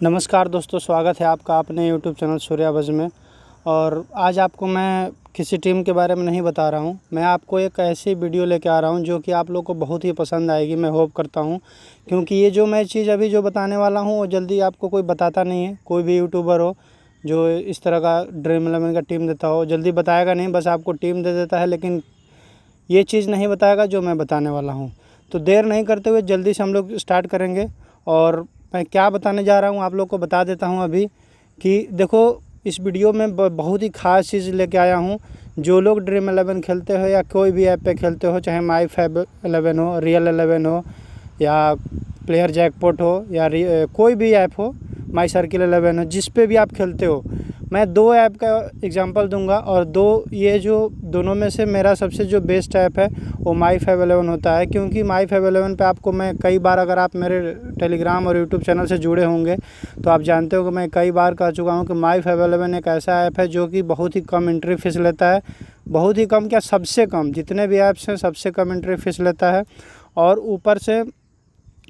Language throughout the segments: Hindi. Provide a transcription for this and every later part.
नमस्कार दोस्तों, स्वागत है आपका अपने यूट्यूब चैनल सूर्याबज़ में। और आज आपको मैं किसी टीम के बारे में नहीं बता रहा हूं, मैं आपको एक ऐसी वीडियो लेके आ रहा हूं जो कि आप लोग को बहुत ही पसंद आएगी, मैं होप करता हूं। क्योंकि ये जो मैं चीज़ अभी जो बताने वाला हूं वो जल्दी आपको कोई बताता नहीं है। कोई भी यूट्यूबर हो जो इस तरह का ड्रीम 11 का टीम देता हो, जल्दी बताएगा नहीं, बस आपको टीम दे देता है, लेकिन ये चीज़ नहीं बताएगा जो मैं बताने वाला हूँ। तो देर नहीं करते हुए जल्दी से हम लोग स्टार्ट करेंगे। और मैं क्या बताने जा रहा हूँ आप लोग को बता देता हूँ अभी कि देखो, इस वीडियो में बहुत ही ख़ास चीज़ लेके आया हूँ। जो लोग ड्रीम 11 खेलते हो या कोई भी ऐप पे खेलते हो, चाहे माई फैब 11 हो, रियल 11 हो, या प्लेयर जैकपॉट हो, या कोई भी ऐप हो, माई सर्किल 11 हो, जिस पे भी आप खेलते हो, मैं दो ऐप का एग्जांपल दूंगा। और ये जो दोनों में से मेरा सबसे जो बेस्ट ऐप है वो माई फैब 11 होता है। क्योंकि माई फैब 11 पे आपको मैं कई बार, अगर आप मेरे टेलीग्राम और यूट्यूब चैनल से जुड़े होंगे तो आप जानते हो कि मैं कई बार कह चुका हूँ कि माई फैब 11 एक ऐसा ऐप है जो कि बहुत ही कम एंट्री फीस लेता है। बहुत ही कम, क्या सबसे कम, जितने भी ऐप्स हैं सबसे कम एंट्री फीस लेता है। और ऊपर से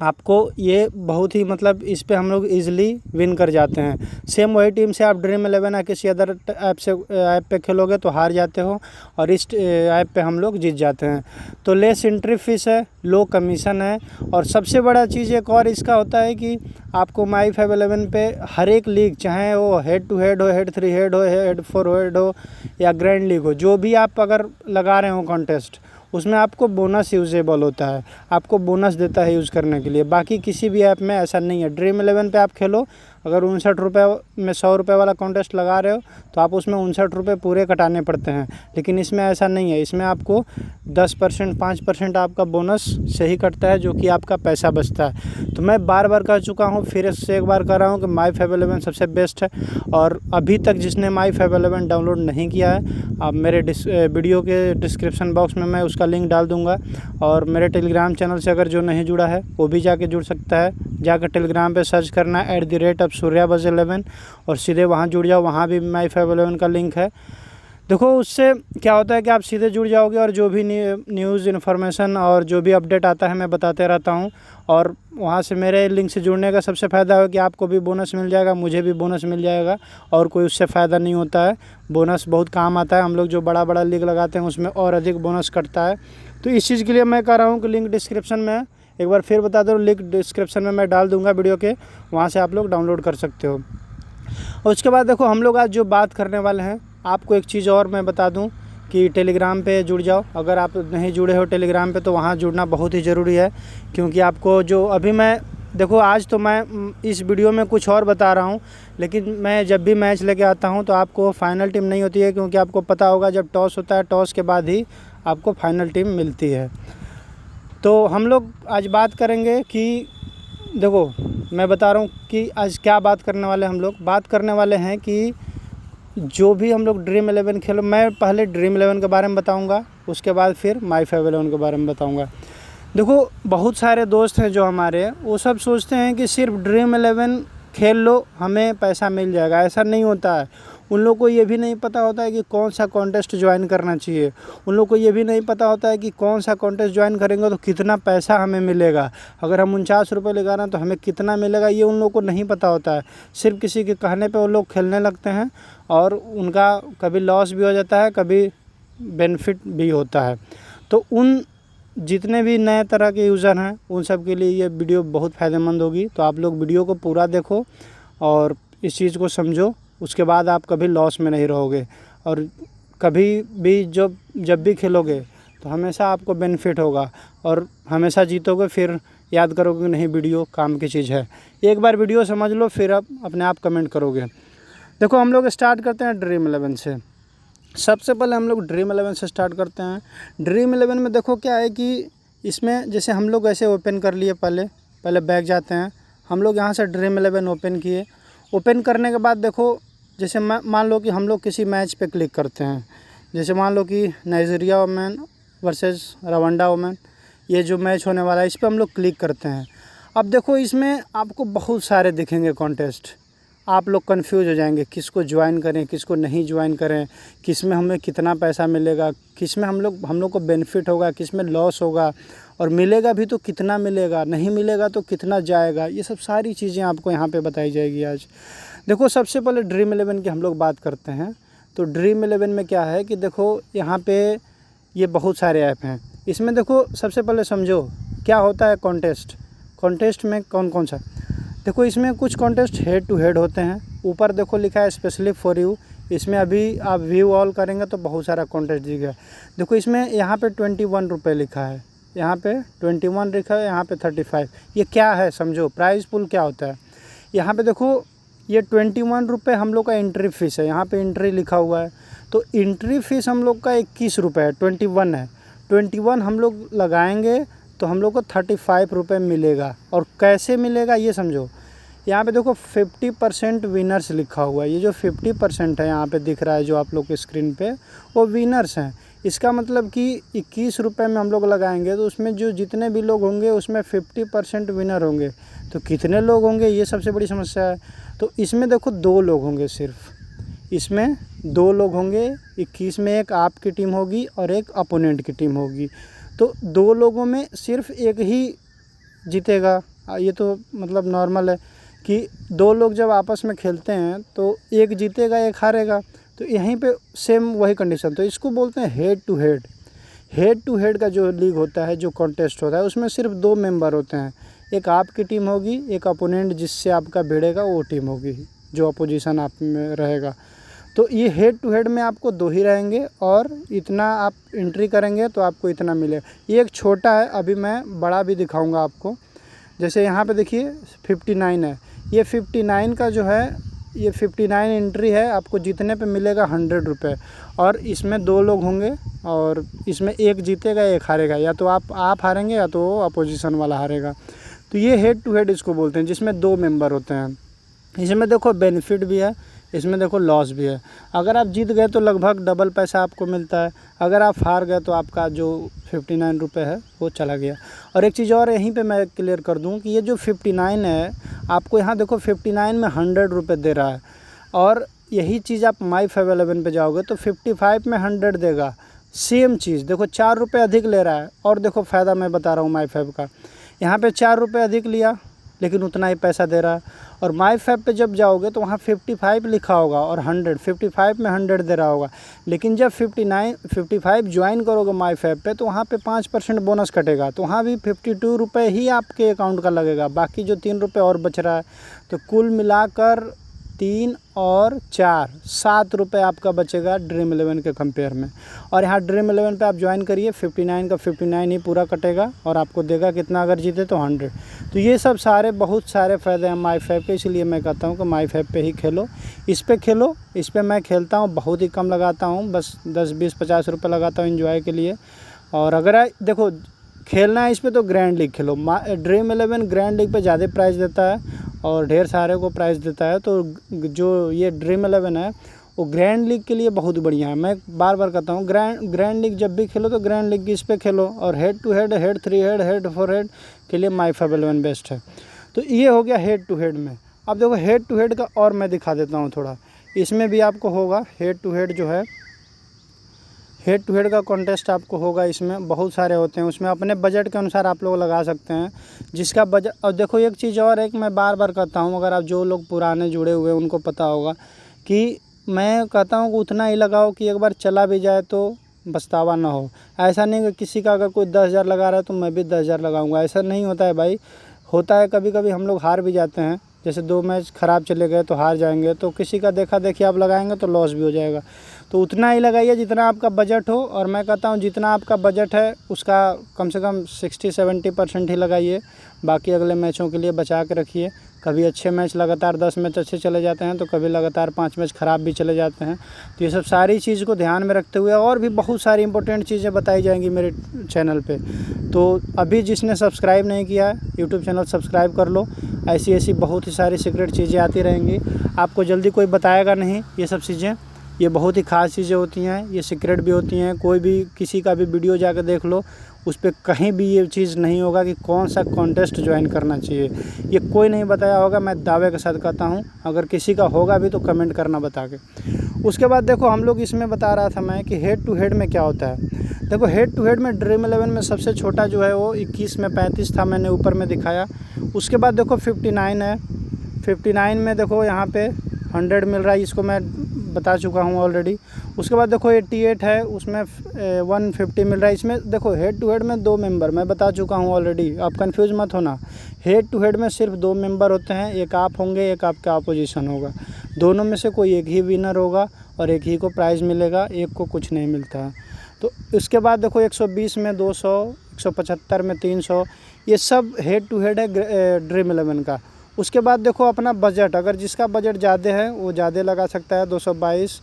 आपको ये बहुत ही, मतलब इस पे हम लोग ईज़िली विन कर जाते हैं। सेम वही टीम से आप ड्रीम 11 या किसी अदर ऐप पे खेलोगे तो हार जाते हो, और इस ऐप पे हम लोग जीत जाते हैं। तो लेस एंट्री फीस है, लो कमीशन है, और सबसे बड़ा चीज़ एक और इसका होता है कि आपको माई फैब 11 पे हर एक लीग, चाहे वो हेड टू हेड हो, हेड 3 हेड हो, हेड 4 हेड हो, या ग्रैंड लीग हो, जो भी आप अगर लगा रहे हो कॉन्टेस्ट, उसमें आपको बोनस यूजेबल होता है, आपको बोनस देता है यूज़ करने के लिए। बाकी किसी भी ऐप में ऐसा नहीं है। ड्रीम 11 पे आप खेलो, अगर 59 रुपये में 100 रुपये वाला कॉन्टेस्ट लगा रहे हो तो आप उसमें 59 रुपये पूरे कटाने पड़ते हैं। लेकिन इसमें ऐसा नहीं है, इसमें आपको 10%, 5% आपका बोनस से ही कटता है, जो कि आपका पैसा बचता है। तो मैं बार बार कह चुका हूँ, फिर से एक बार कह रहा हूँ कि माई फैब 11 सबसे बेस्ट है। और अभी तक जिसने माई फैब 11 डाउनलोड नहीं किया है, आप मेरे वीडियो के डिस्क्रिप्शन बॉक्स में मैं उसका लिंक डाल दूँगा। और मेरे टेलीग्राम चैनल से अगर जो नहीं जुड़ा है वो भी जाके जुड़ सकता है। जाकर टेलीग्राम पे सर्च करना @सूर्याबज़ 11 और सीधे वहाँ जुड़ जाओ। वहाँ भी माई फैब 11 का लिंक है। देखो, उससे क्या होता है कि आप सीधे जुड़ जाओगे और जो भी न्यूज़ इन्फॉर्मेशन और जो भी अपडेट आता है मैं बताते रहता हूँ। और वहाँ से मेरे लिंक से जुड़ने का सबसे फ़ायदा है कि आपको भी बोनस मिल जाएगा, मुझे भी बोनस मिल जाएगा, और कोई उससे फ़ायदा नहीं होता है। बोनस बहुत काम आता है, हम लोग जो बड़ा बड़ा लीग लगाते हैं उसमें और अधिक बोनस कटता है। तो इस चीज़ के लिए मैं कह रहा हूँ कि लिंक डिस्क्रिप्शन में, एक बार फिर बता दो, लिंक डिस्क्रिप्शन में मैं डाल दूँगा वीडियो के, वहाँ से आप लोग डाउनलोड कर सकते हो। और उसके बाद देखो, हम लोग आज जो बात करने वाले हैं, आपको एक चीज़ और मैं बता दूं कि टेलीग्राम पे जुड़ जाओ। अगर आप नहीं जुड़े हो टेलीग्राम पे तो वहाँ जुड़ना बहुत ही ज़रूरी है। क्योंकि आपको जो अभी मैं, देखो आज तो मैं इस वीडियो में कुछ और बता रहा हूँ, लेकिन मैं जब भी मैच लेके आता हूँ तो आपको फ़ाइनल टीम नहीं होती है। क्योंकि आपको पता होगा जब टॉस होता है, टॉस के बाद ही आपको फ़ाइनल टीम मिलती है। तो हम लोग आज बात करेंगे कि, देखो मैं बता रहा हूँ कि आज क्या बात करने वाले, हम लोग बात करने वाले हैं कि जो भी हम लोग ड्रीम 11 खेलो, मैं पहले ड्रीम 11 के बारे में बताऊंगा, उसके बाद फिर माई फैब 11 के बारे में बताऊंगा। देखो, बहुत सारे दोस्त हैं जो हमारे, वो सब सोचते हैं कि सिर्फ ड्रीम 11 खेल लो हमें पैसा मिल जाएगा। ऐसा नहीं होता है। उन लोग को ये भी नहीं पता होता है कि कौन सा कॉन्टेस्ट ज्वाइन करना चाहिए। उन लोग को ये भी नहीं पता होता है कि कौन सा कॉन्टेस्ट ज्वाइन करेंगे तो कितना पैसा हमें मिलेगा। अगर हम 49 रुपये लगा रहे हैं तो हमें कितना मिलेगा, ये उन लोग को नहीं पता होता है। सिर्फ किसी के कहने पे वो लोग खेलने लगते हैं, और उनका कभी लॉस भी हो जाता है, कभी बेनिफिट भी होता है। तो उन जितने भी नए तरह के यूज़र हैं उन सब के लिए ये वीडियो बहुत फ़ायदेमंद होगी। तो आप लोग वीडियो को पूरा देखो और इस चीज़ को समझो, उसके बाद आप कभी लॉस में नहीं रहोगे। और कभी भी जब भी खेलोगे तो हमेशा आपको बेनिफिट होगा और हमेशा जीतोगे। फिर याद करोगे नहीं, वीडियो काम की चीज़ है। एक बार वीडियो समझ लो, फिर आप अपने आप कमेंट करोगे। देखो, हम लोग स्टार्ट करते हैं ड्रीम 11 से। सबसे पहले हम लोग ड्रीम 11 से स्टार्ट करते हैं। ड्रीम 11 में देखो क्या है कि इसमें जैसे हम लोग ऐसे ओपन कर लिए, पहले बैक जाते हैं। हम लोग यहाँ से ड्रीम 11 ओपन किए। ओपन करने के बाद देखो, जैसे मान लो कि हम लोग किसी मैच पे क्लिक करते हैं। जैसे मान लो कि Nigeria women versus Rwanda women, ये जो मैच होने वाला है, इस पर हम लोग क्लिक करते हैं। अब देखो, इसमें आपको बहुत सारे दिखेंगे कॉन्टेस्ट, आप लोग कंफ्यूज हो जाएंगे, किसको ज्वाइन करें किसको नहीं ज्वाइन करें, किस में हमें कितना पैसा मिलेगा, किस में हम लोग को बेनिफिट होगा, किस में लॉस होगा, और मिलेगा भी तो कितना मिलेगा, नहीं मिलेगा तो कितना जाएगा। ये सब सारी चीज़ें आपको यहाँ पे बताई जाएगी आज। देखो सबसे पहले ड्रीम 11 की हम लोग बात करते हैं। तो ड्रीम 11 में क्या है कि देखो यहाँ पे ये बहुत सारे ऐप हैं। इसमें देखो सबसे पहले समझो क्या होता है कॉन्टेस्ट में कौन कौन सा। देखो इसमें कुछ कॉन्टेस्ट हेड टू हेड होते हैं। ऊपर देखो लिखा है स्पेशली फॉर यू। इसमें अभी आप व्यू ऑल करेंगे तो बहुत सारा कॉन्टेस्ट दिखेगा। देखो इसमें यहाँ पे 21 रुपये लिखा है, यहाँ पे 21 लिखा है, यहाँ पे 35। ये क्या है समझो, प्राइस पुल क्या होता है। यहाँ पे देखो ये 21 रुपये हम लोग का एंट्री फ़ीस है, यहाँ पे एंट्री लिखा हुआ है। तो एंट्री फ़ीस हम लोग का 21 रुपये है, 21 है। 21 हम लोग लगाएंगे तो हम लोग को 35 रुपये मिलेगा। और कैसे मिलेगा ये समझो। यहाँ पे देखो 50% विनर्स लिखा हुआ है। ये जो 50% है यहाँ पे दिख रहा है जो आप लोग के स्क्रीन पे, वो विनर्स हैं। इसका मतलब कि 21 रुपये में हम लोग लगाएंगे तो उसमें जो जितने भी लोग होंगे उसमें 50% विनर होंगे। तो कितने लोग होंगे ये सबसे बड़ी समस्या है। तो इसमें देखो 2 लोग होंगे, सिर्फ इसमें 2 लोग होंगे। 21 में एक आपकी टीम होगी और एक अपोनेंट की टीम होगी। तो 2 लोगों में सिर्फ एक ही जीतेगा। ये तो मतलब नॉर्मल है कि 2 लोग जब आपस में खेलते हैं तो एक जीतेगा एक हारेगा। तो यहीं पे सेम वही कंडीशन। तो इसको बोलते हैं head to head. Head to head का जो लीग होता है, जो कॉन्टेस्ट होता है, उसमें सिर्फ 2 मेंबर होते हैं। एक आपकी टीम होगी, एक अपोनेंट जिससे आपका भिड़ेगा वो टीम होगी, जो अपोजिशन आप में रहेगा। तो ये हेड टू हेड में आपको 2 ही रहेंगे और इतना आप एंट्री करेंगे तो आपको इतना मिलेगा। ये एक छोटा है, अभी मैं बड़ा भी दिखाऊंगा आपको। जैसे यहाँ पे देखिए 59 है। ये 59 का जो है, ये 59 एंट्री है। आपको जीतने पे मिलेगा 100 रुपये। और इसमें 2 लोग होंगे और इसमें एक जीतेगा एक हारेगा। या तो आप हारेंगे या तो अपोजिशन वाला हारेगा। तो ये हेड टू हेड इसको बोलते हैं, जिसमें 2 मेंबर होते हैं। इसमें देखो बेनिफिट भी है, इसमें देखो लॉस भी है। अगर आप जीत गए तो लगभग डबल पैसा आपको मिलता है। अगर आप हार गए तो आपका जो 59 रुपये है वो चला गया। और एक चीज़ और यहीं पे मैं क्लियर कर दूं कि ये जो 59 है, आपको यहाँ देखो 59 में 100 रुपये दे रहा है। और यही चीज़ आप MyFab11 पे जाओगे तो 55 में 100 देगा। सेम चीज़ देखो 4 रुपये अधिक ले रहा है। और देखो फ़ायदा मैं बता रहा हूँ MyFab का, यहाँ पे 4 रुपये अधिक लिया लेकिन उतना ही पैसा दे रहा है। और MyFab पे जब जाओगे तो वहाँ 55 लिखा होगा और 100, 55 में 100 दे रहा होगा। लेकिन जब 55 ज्वाइन करोगे MyFab पे तो वहाँ पे 5% बोनस कटेगा। तो वहाँ भी 52 रुपये ही आपके अकाउंट का लगेगा। बाकी जो 3 रुपये और बच रहा है, तो कुल मिलाकर 3 और 4 7 रुपये आपका बचेगा ड्रीम 11 के कंपेयर में। और यहाँ ड्रीम 11 पे आप ज्वाइन करिए, 59 का 59 ही पूरा कटेगा और आपको देगा कितना अगर जीते तो 100। तो ये सब सारे बहुत सारे फ़ायदे हैं MyFab के। इसलिए मैं कहता हूँ कि MyFab पे ही खेलो, इस पे खेलो। इस पे मैं खेलता हूँ, बहुत ही कम लगाता हूँ, बस 10 20 50 रुपये लगाता हूँ एंजॉय के लिए। और अगर देखो खेलना है इस पे तो ग्रैंड लीग खेलो। ड्रीम 11 ग्रैंड लीग पे ज़्यादा प्राइस देता है और ढेर सारे को प्राइस देता है। तो जो ये ड्रीम 11 है वो ग्रैंड लीग के लिए बहुत बढ़िया है। मैं बार बार कहता हूँ ग्रैंड लीग जब भी खेलो तो ग्रैंड लीग इस पे खेलो। और head to head, head 3 head, head 4 head के लिए MyFab11 बेस्ट है। तो ये हो गया हेड टू हेड में। अब देखो हेड टू हेड का और मैं दिखा देता हूँ थोड़ा। इसमें भी आपको होगा हेड टू हेड, जो है हेड टू हेड का कॉन्टेस्ट आपको होगा। इसमें बहुत सारे होते हैं, उसमें अपने बजट के अनुसार आप लोग लगा सकते हैं जिसका बजट। और देखो एक चीज़ और है कि मैं बार बार कहता हूँ, अगर आप जो लोग पुराने जुड़े हुए हैं उनको पता होगा कि मैं कहता हूँ कि उतना ही लगाओ कि एक बार चला भी जाए तो पछतावा ना हो। ऐसा नहीं कि किसी का अगर कोई 10,000 लगा रहा है तो मैं भी 10,000 लगाऊंगा, ऐसा नहीं होता है भाई। होता है कभी कभी हम लोग हार भी जाते हैं। जैसे 2 मैच ख़राब चले गए तो हार जाएंगे, तो किसी का देखा देखी आप लगाएंगे तो लॉस भी हो जाएगा। तो उतना ही लगाइए जितना आपका बजट हो। और मैं कहता हूँ जितना आपका बजट है उसका कम से कम 60-70% ही लगाइए। बाकी अगले मैचों के लिए बचा के रखिए। कभी अच्छे मैच लगातार 10 मैच अच्छे चले जाते हैं तो कभी लगातार 5 मैच ख़राब भी चले जाते हैं। तो ये सब सारी चीज़ को ध्यान में रखते हुए और भी बहुत सारी इंपॉर्टेंट चीज़ें बताई जाएंगी मेरे चैनल पे। तो अभी जिसने सब्सक्राइब नहीं किया है यूट्यूब चैनल सब्सक्राइब कर लो। ऐसी ऐसी बहुत ही सारी सीक्रेट चीज़ें आती रहेंगी, आपको जल्दी कोई बताएगा नहीं। ये सब चीज़ें ये बहुत ही ख़ास चीज़ें होती हैं, ये सीक्रेट भी होती हैं। कोई भी किसी का भी वीडियो जाकर देख लो, उस पर कहीं भी ये चीज़ नहीं होगा कि कौन सा कॉन्टेस्ट ज्वाइन करना चाहिए, ये कोई नहीं बताया होगा। मैं दावे के साथ कहता हूँ, अगर किसी का होगा भी तो कमेंट करना बता के। उसके बाद देखो हम लोग इसमें बता रहा था मैं कि हेड टू हेड में क्या होता है। देखो हेड टू हेड में ड्रीम 11 में सबसे छोटा जो है वो 21 में 35 था, मैंने ऊपर में दिखाया। उसके बाद देखो 59 है, 59 में देखो यहाँ पे 100 मिल रहा है, इसको मैं बता चुका हूँ ऑलरेडी। उसके बाद देखो 88 है, उसमें 150 मिल रहा है। इसमें देखो हेड टू हेड में 2 मेंबर मैं बता चुका हूँ ऑलरेडी, आप कंफ्यूज मत होना। हेड टू हेड में सिर्फ 2 मेंबर होते हैं, एक आप होंगे, एक आपका अपोजिशन होगा। दोनों में से कोई एक ही विनर होगा और एक ही को प्राइज़ मिलेगा, एक को कुछ नहीं मिलता है। तो इसके बाद देखो 120 में 200, 175 में 300, ये सब हेड टू हेड है ड्रीम 11 का। उसके बाद देखो अपना बजट, अगर जिसका बजट ज़्यादा है वो ज़्यादा लगा सकता है, 222,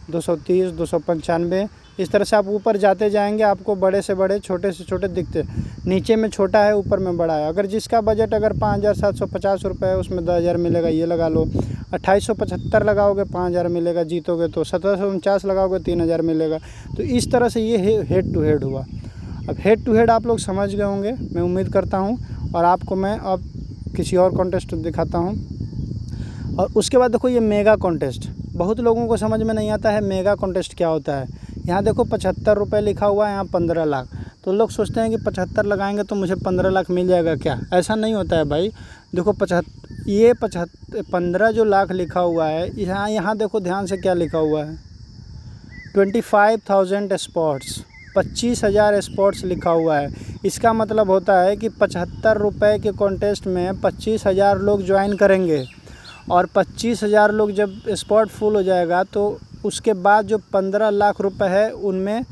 230, 295, इस तरह से आप ऊपर जाते जाएंगे, आपको बड़े से बड़े छोटे से छोटे दिखते, नीचे में छोटा है ऊपर में बड़ा है। अगर जिसका बजट अगर 5,750 रुपये है, उसमें 10,000 मिलेगा, ये लगा लो। 2875 लगाओगे 5,000 मिलेगा, जीतोगे तो 1749 लगाओगे 3,000 मिलेगा। तो इस तरह से ये हेड टू हेड हुआ। अब हेड टू हेड आप लोग समझ गए होंगे, मैं उम्मीद करता हूँ। और आपको मैं अब किसी और कॉन्टेस्ट दिखाता हूँ। और उसके बाद देखो ये मेगा कॉन्टेस्ट, बहुत लोगों को समझ में नहीं आता है मेगा कॉन्टेस्ट क्या होता है। यहाँ देखो 75 रुपये लिखा हुआ है, यहाँ 15 लाख। तो लोग सोचते हैं कि 75 लगाएंगे तो मुझे 15 लाख मिल जाएगा क्या? ऐसा नहीं होता है भाई। देखो 15 जो लाख लिखा हुआ है, यहाँ देखो ध्यान से क्या लिखा हुआ है, 25,000 स्पॉट्स, 25,000 स्पॉट्स लिखा हुआ है। इसका मतलब होता है कि 75 रुपये के कॉन्टेस्ट में 25,000 लोग ज्वाइन करेंगे, और 25,000 लोग जब स्पॉट फुल हो जाएगा तो उसके बाद जो 15 लाख रुपए है उनमें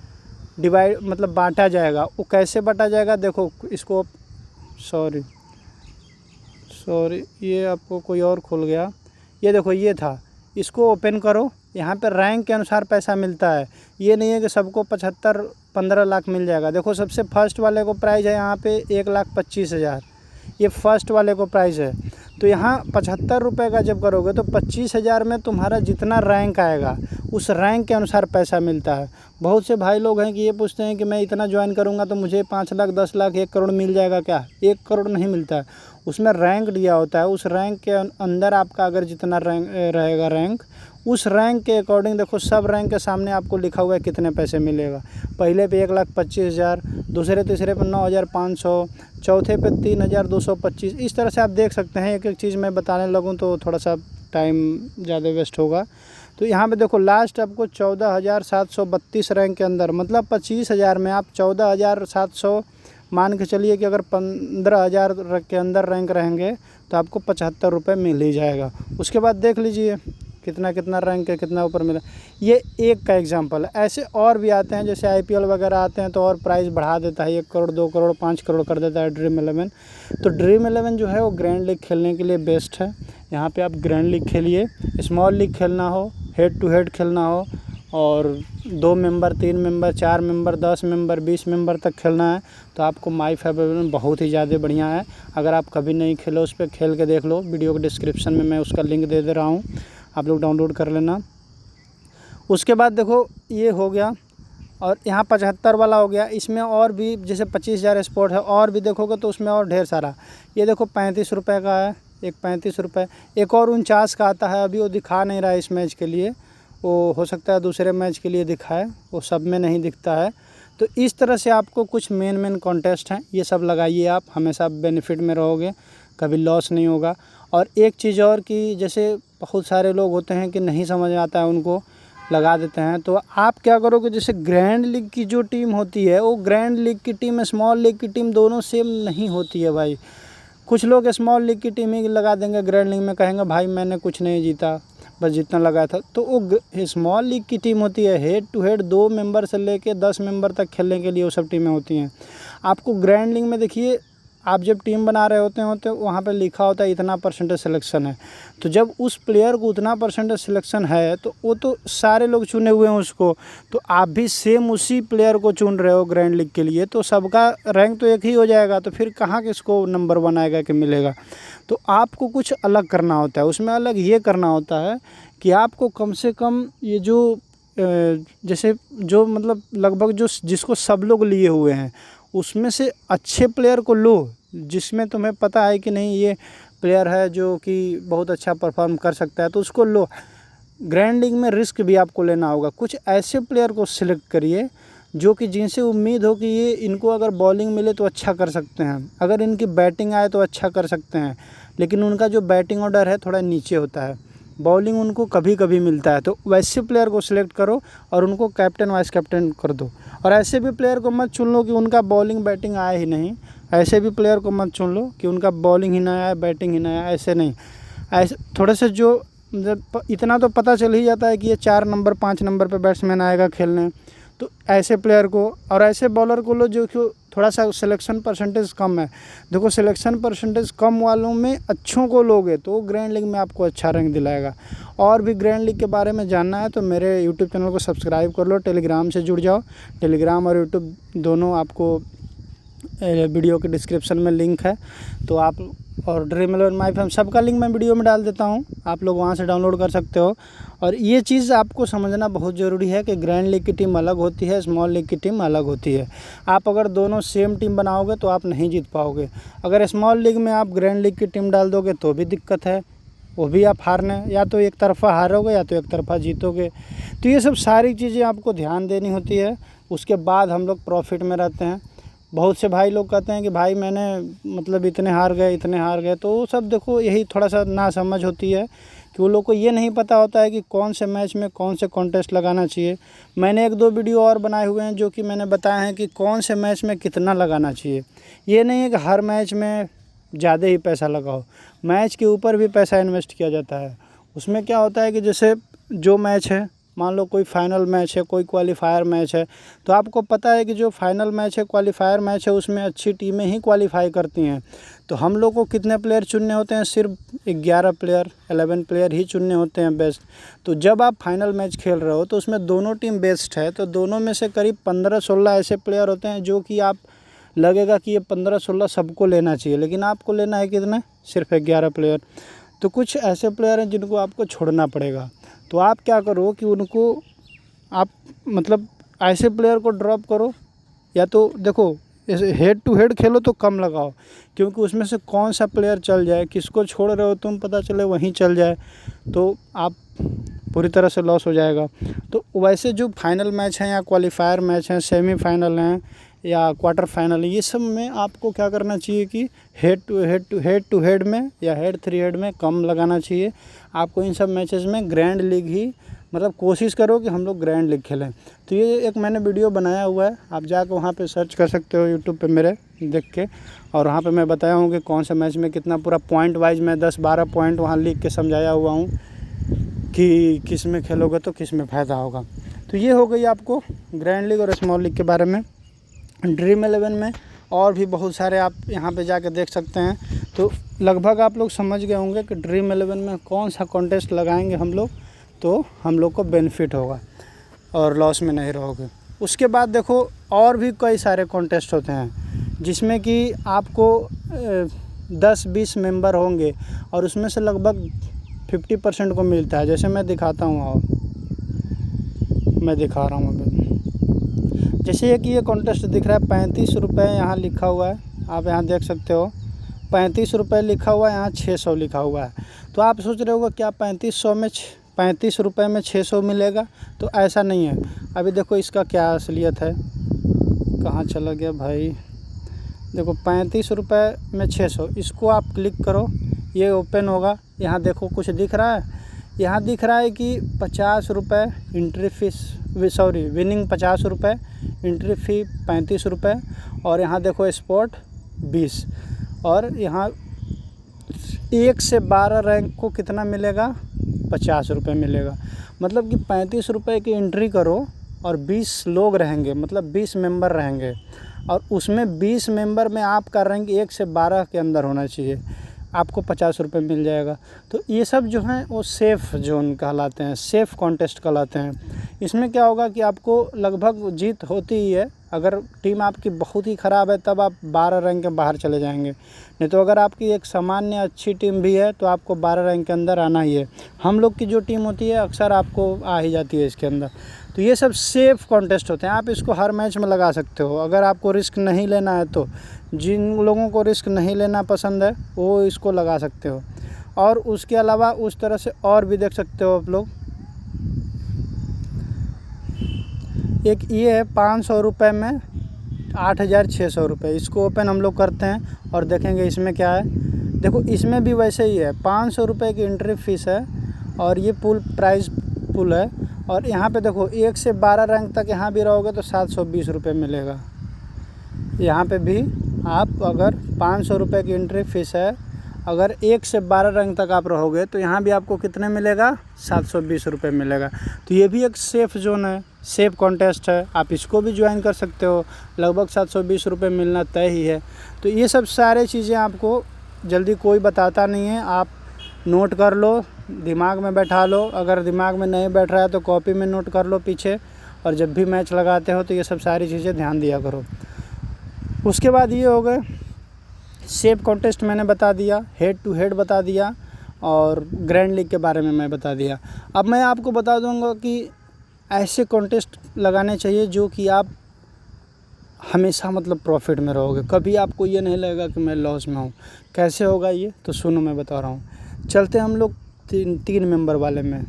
डिवाइड मतलब बांटा जाएगा। वो कैसे बांटा जाएगा, देखो इसको, सॉरी ये आपको कोई और खुल गया। ये देखो ये था, इसको ओपन करो, यहाँ पे रैंक के अनुसार पैसा मिलता है। ये नहीं है कि सबको 15 लाख मिल जाएगा। देखो सबसे फर्स्ट वाले को प्राइज़ है यहाँ पे 1,25,000, ये फर्स्ट वाले को प्राइज़ है। तो यहाँ 75 रुपये का जब करोगे तो 25,000 में तुम्हारा जितना रैंक आएगा उस रैंक के अनुसार पैसा मिलता है। बहुत से भाई लोग हैं कि ये पूछते हैं कि मैं इतना ज्वाइन करूँगा तो मुझे 5 लाख, 10 लाख, 1 करोड़ मिल जाएगा क्या? 1 करोड़ नहीं मिलता है, उसमें रैंक दिया होता है। उस रैंक के अंदर आपका अगर जितना रैंक रहेगा, रैंक उस रैंक के अकॉर्डिंग देखो सब रैंक के सामने आपको लिखा हुआ है कितने पैसे मिलेगा। पहले पे 1,25,000, दूसरे तीसरे पे 9,500, चौथे पे 3,225। इस तरह से आप देख सकते हैं। एक एक चीज़ मैं बताने लगूँ तो थोड़ा सा टाइम ज़्यादा वेस्ट होगा। तो यहाँ पे देखो लास्ट आपको 14,732 रैंक के अंदर, मतलब 25,000 में आप 14,700 मान के चलिए कि अगर 15,000 के अंदर रैंक रहेंगे तो आपको 75 रुपये मिल ही जाएगा। उसके बाद देख लीजिए कितना रैंक है, कितना ऊपर मिला। ये एक का एग्जांपल है। ऐसे और भी आते हैं, जैसे IPL वगैरह आते हैं तो और प्राइस बढ़ा देता है, 1 करोड़, 2 करोड़, 5 करोड़ कर देता है ड्रीम 11। तो ड्रीम 11 जो है वो ग्रैंड लीग खेलने के लिए बेस्ट है। यहाँ पे आप ग्रैंड लीग खेलिए, स्मॉल लीग खेलना हो, हेड टू हेड खेलना हो, और 2 member, 3 member, 4 member, 10 member, 20 member तक खेलना है तो आपको माई फेवरेट बहुत ही ज़्यादा बढ़िया है। अगर आप कभी नहीं खेले उस पर खेल के देख लो, वीडियो के डिस्क्रिप्शन में मैं उसका लिंक दे रहा हूँ, आप लोग डाउनलोड कर लेना। उसके बाद देखो ये हो गया, और यहाँ 75 वाला हो गया। इसमें और भी जैसे 25,000 स्पॉट है, और भी देखोगे तो उसमें और ढेर सारा। ये देखो 35 रुपये का है, एक 35 रुपये, एक और 49 का आता है। अभी वो दिखा नहीं रहा है इस मैच के लिए, वो हो सकता है दूसरे मैच के लिए दिखाए, वो सब में नहीं दिखता है। तो इस तरह से आपको कुछ मेन कॉन्टेस्ट हैं, ये सब लगाइए, आप हमेशा बेनिफिट में रहोगे, कभी लॉस नहीं होगा। और एक चीज़ और कि जैसे बहुत सारे लोग होते हैं कि नहीं समझ आता है, उनको लगा देते हैं। तो आप क्या करोगे, जैसे ग्रैंड लीग की जो टीम होती है वो ग्रैंड लीग की टीम, स्मॉल लीग की टीम दोनों सेम नहीं होती है भाई। कुछ लोग स्मॉल लीग की टीम ही लगा देंगे, ग्रैंड लीग में कहेंगे भाई मैंने कुछ नहीं जीता, बस जितना लगाया था। तो वो स्मॉल लीग की टीम होती है, हेड टू हेड 2 मेंबर से लेके 10 मेंबर तक खेलने के लिए वो सब टीमें होती हैं। आपको ग्रैंड लीग में देखिए, आप जब टीम बना रहे होते हैं तो वहाँ पे लिखा होता है इतना परसेंटेज सिलेक्शन है। तो जब उस प्लेयर को उतना परसेंटेज सिलेक्शन है तो वो तो सारे लोग चुने हुए हैं उसको, तो आप भी सेम उसी प्लेयर को चुन रहे हो ग्रैंड लीग के लिए, तो सबका रैंक तो एक ही हो जाएगा। तो फिर कहाँ किसको नंबर 1 आएगा कि मिलेगा। तो आपको कुछ अलग करना होता है, उसमें अलग ये करना होता है कि आपको कम से कम ये जो जैसे जो मतलब लगभग जो जिसको सब लोग लिए हुए हैं उसमें से अच्छे प्लेयर को लो, जिसमें तुम्हें पता है कि नहीं ये प्लेयर है जो कि बहुत अच्छा परफॉर्म कर सकता है, तो उसको लो। ग्रैंड लीग में रिस्क भी आपको लेना होगा। कुछ ऐसे प्लेयर को सिलेक्ट करिए जो कि जिनसे उम्मीद हो कि ये इनको अगर बॉलिंग मिले तो अच्छा कर सकते हैं, अगर इनकी बैटिंग आए तो अच्छा कर सकते हैं, लेकिन उनका जो बैटिंग ऑर्डर है थोड़ा नीचे होता है, बॉलिंग उनको कभी कभी मिलता है। तो वैसे प्लेयर को सिलेक्ट करो और उनको कैप्टन वाइस कैप्टन कर दो। और ऐसे भी प्लेयर को मत चुन लो कि उनका बॉलिंग बैटिंग आए ही नहीं, ऐसे भी प्लेयर को मत चुन लो कि उनका बॉलिंग ही ना आए बैटिंग ही ना आए, ऐसे नहीं। ऐसे थोड़े से जो मतलब इतना तो पता चल ही जाता है कि ये 4 नंबर 5 नंबर पे बैट्समैन आएगा खेलने, तो ऐसे प्लेयर को और ऐसे बॉलर को लो जो कि थोड़ा सा सिलेक्शन परसेंटेज कम है। देखो सिलेक्शन परसेंटेज कम वालों में अच्छों को लोगे तो ग्रैंड लीग में आपको अच्छा रैंक दिलाएगा। और भी ग्रैंड लीग के बारे में जानना है तो मेरे यूट्यूब चैनल को सब्सक्राइब कर लो, टेलीग्राम से जुड़ जाओ। टेलीग्राम और यूट्यूब दोनों आपको वीडियो के डिस्क्रिप्शन में लिंक है, तो आप और ड्रीम 11 माई फैम सबका लिंक मैं वीडियो में डाल देता हूँ, आप लोग वहाँ से डाउनलोड कर सकते हो। और ये चीज़ आपको समझना बहुत ज़रूरी है कि ग्रैंड लीग की टीम अलग होती है, स्मॉल लीग की टीम अलग होती है। आप अगर दोनों सेम टीम बनाओगे तो आप नहीं जीत पाओगे। अगर स्मॉल लीग में आप ग्रैंड लीग की टीम डाल दोगे तो भी दिक्कत है, वो भी आप हारने या तो एक तरफ़ा हारोगे या तो एक तरफ़ा जीतोगे। तो ये सब सारी चीज़ें आपको ध्यान देनी होती है, उसके बाद हम लोग प्रॉफिट में रहते हैं। बहुत से भाई लोग कहते हैं कि भाई मैंने मतलब इतने हार गए, तो वो सब देखो यही थोड़ा सा नासमझ होती है कि वो लोग को ये नहीं पता होता है कि कौन से मैच में कौन से कॉन्टेस्ट लगाना चाहिए। मैंने 1-2 वीडियो और बनाए हुए हैं जो कि मैंने बताया है कि कौन से मैच में कितना लगाना चाहिए। ये नहीं है कि हर मैच में ज़्यादा ही पैसा लगाओ, मैच के ऊपर भी पैसा इन्वेस्ट किया जाता है। उसमें क्या होता है कि जैसे जो मैच है, मान लो कोई फाइनल मैच है, कोई क्वालीफायर मैच है, तो आपको पता है कि जो फाइनल मैच है, क्वालीफायर मैच है, उसमें अच्छी टीमें ही क्वालीफाई करती हैं। तो हम लोग को कितने प्लेयर चुनने होते हैं? सिर्फ 11 प्लेयर 11 प्लेयर ही चुनने होते हैं बेस्ट। तो जब आप फाइनल मैच खेल रहे हो तो उसमें दोनों टीम बेस्ट है, तो दोनों में से करीब 15-16 ऐसे प्लेयर होते हैं जो कि आप लगेगा कि ये 15-16 सबको लेना चाहिए, लेकिन आपको लेना है कितने? सिर्फ 11 प्लेयर। तो कुछ ऐसे प्लेयर हैं जिनको आपको छोड़ना पड़ेगा। तो आप क्या करो कि उनको आप मतलब ऐसे प्लेयर को ड्रॉप करो, या तो देखो ऐसे हेड टू हेड खेलो तो कम लगाओ, क्योंकि उसमें से कौन सा प्लेयर चल जाए, किसको छोड़ रहे हो तुम पता चले वहीं चल जाए तो आप पूरी तरह से लॉस हो जाएगा। तो वैसे जो फाइनल मैच हैं या क्वालीफायर मैच हैं, सेमीफाइनल हैं या क्वार्टर फाइनल, ये सब में आपको क्या करना चाहिए कि हेड टू हेड में या हेड 3 हेड में कम लगाना चाहिए। आपको इन सब मैचेस में ग्रैंड लीग ही मतलब कोशिश करो कि हम लोग ग्रैंड लीग खेलें। तो ये एक मैंने वीडियो बनाया हुआ है, आप जाकर वहाँ पे सर्च कर सकते हो यूट्यूब पे मेरे देख के, और वहाँ पे मैं बताया हूँ कि कौन से मैच में कितना, पूरा पॉइंट वाइज मैं 10-12 पॉइंट वहाँ लिख के समझाया हुआ हूँ कि किस में खेलोगे तो किस में फ़ायदा होगा। तो ये हो गई आपको ग्रैंड लीग और स्मॉल लीग के बारे में। ड्रीम 11 में और भी बहुत सारे आप यहाँ पे जाके देख सकते हैं। तो लगभग आप लोग समझ गए होंगे कि ड्रीम 11 में कौन सा कॉन्टेस्ट लगाएंगे हम लोग तो हम लोग को बेनिफिट होगा और लॉस में नहीं रहोगे। उसके बाद देखो और भी कई सारे कॉन्टेस्ट होते हैं जिसमें कि आपको 10-20 मेंबर होंगे और उसमें से लगभग 50% को मिलता है। जैसे मैं दिखाता हूँ, और मैं दिखा रहा हूँ अभी। जैसे कि ये कॉन्टेस्ट दिख रहा है, 35 रुपये यहाँ लिखा हुआ है, आप यहाँ देख सकते हो 35 रुपये लिखा हुआ है, यहाँ 600 लिखा हुआ है। तो आप सोच रहे होगा क्या 35 रुपये में 600 मिलेगा? तो ऐसा नहीं है। अभी देखो इसका क्या असलियत है, कहाँ चला गया भाई। देखो 35 रुपये में 600, इसको आप क्लिक करो, ये ओपन होगा। यहाँ देखो कुछ दिख रहा है, यहाँ दिख रहा है कि 50 रुपये एंट्री फीस, सॉरी विनिंग 50 रुपये, एंट्री फ़ी 35 रुपये, और यहाँ देखो स्पॉट 20, और यहाँ 1 से 12 रैंक को कितना मिलेगा? 50 रुपये मिलेगा। मतलब कि 35 रुपये की एंट्री करो और 20 लोग रहेंगे, मतलब 20 मेंबर रहेंगे, और उसमें 20 मेंबर में आपका रैंक 1 से 12 के अंदर होना चाहिए, आपको 50 रुपये मिल जाएगा। तो ये सब जो हैं वो सेफ़ जोन कहलाते हैं, सेफ़ कॉन्टेस्ट कहलाते हैं। इसमें क्या होगा कि आपको लगभग जीत होती ही है। अगर टीम आपकी बहुत ही ख़राब है तब आप 12 रैंक के बाहर चले जाएंगे, नहीं तो अगर आपकी एक सामान्य अच्छी टीम भी है तो आपको 12 रैंक के अंदर आना ही है। हम लोग की जो टीम होती है अक्सर आपको आ ही जाती है इसके अंदर। तो ये सब सेफ़ कॉन्टेस्ट होते हैं, आप इसको हर मैच में लगा सकते हो। अगर आपको रिस्क नहीं लेना है तो जिन लोगों को रिस्क नहीं लेना पसंद है वो इसको लगा सकते हो। और उसके अलावा उस तरह से और भी देख सकते हो आप लोग। एक ये है 500 रुपये में 8,600 रुपये, इसको ओपन हम लोग करते हैं और देखेंगे इसमें क्या है। देखो इसमें भी वैसे ही है, 500 रुपये की एंट्री फ़ीस है और ये प्राइज़ पुल है। और यहाँ पे देखो 1 से 12 रैंक तक यहाँ भी रहोगे तो 720 रुपये मिलेगा। यहाँ पे भी आप अगर 500 रुपये की एंट्री फ़ीस है, अगर 1 से 12 रैंक तक आप रहोगे तो यहाँ भी आपको कितने मिलेगा, 720 रुपये मिलेगा। तो ये भी एक सेफ़ जोन है, सेफ़ कॉन्टेस्ट है, आप इसको भी ज्वाइन कर सकते हो। लगभग 720 रुपये मिलना तय ही है। तो ये सब सारे चीज़ें आपको जल्दी कोई बताता नहीं है, आप नोट कर लो, दिमाग में बैठा लो। अगर दिमाग में नहीं बैठ रहा है तो कॉपी में नोट कर लो पीछे, और जब भी मैच लगाते हो तो ये सब सारी चीज़ें ध्यान दिया करो। उसके बाद ये हो गए सेफ कॉन्टेस्ट मैंने बता दिया, हेड टू हेड बता दिया, और ग्रैंड लीग के बारे में मैं बता दिया। अब मैं आपको बता दूंगा कि ऐसे कॉन्टेस्ट लगाने चाहिए जो कि आप हमेशा मतलब प्रॉफिट में रहोगे, कभी आपको ये नहीं लगेगा कि मैं लॉस में हूँ। कैसे होगा ये तो सुनो, मैं बता रहा हूँ। चलते हम लोग तीन मेंबर वाले में,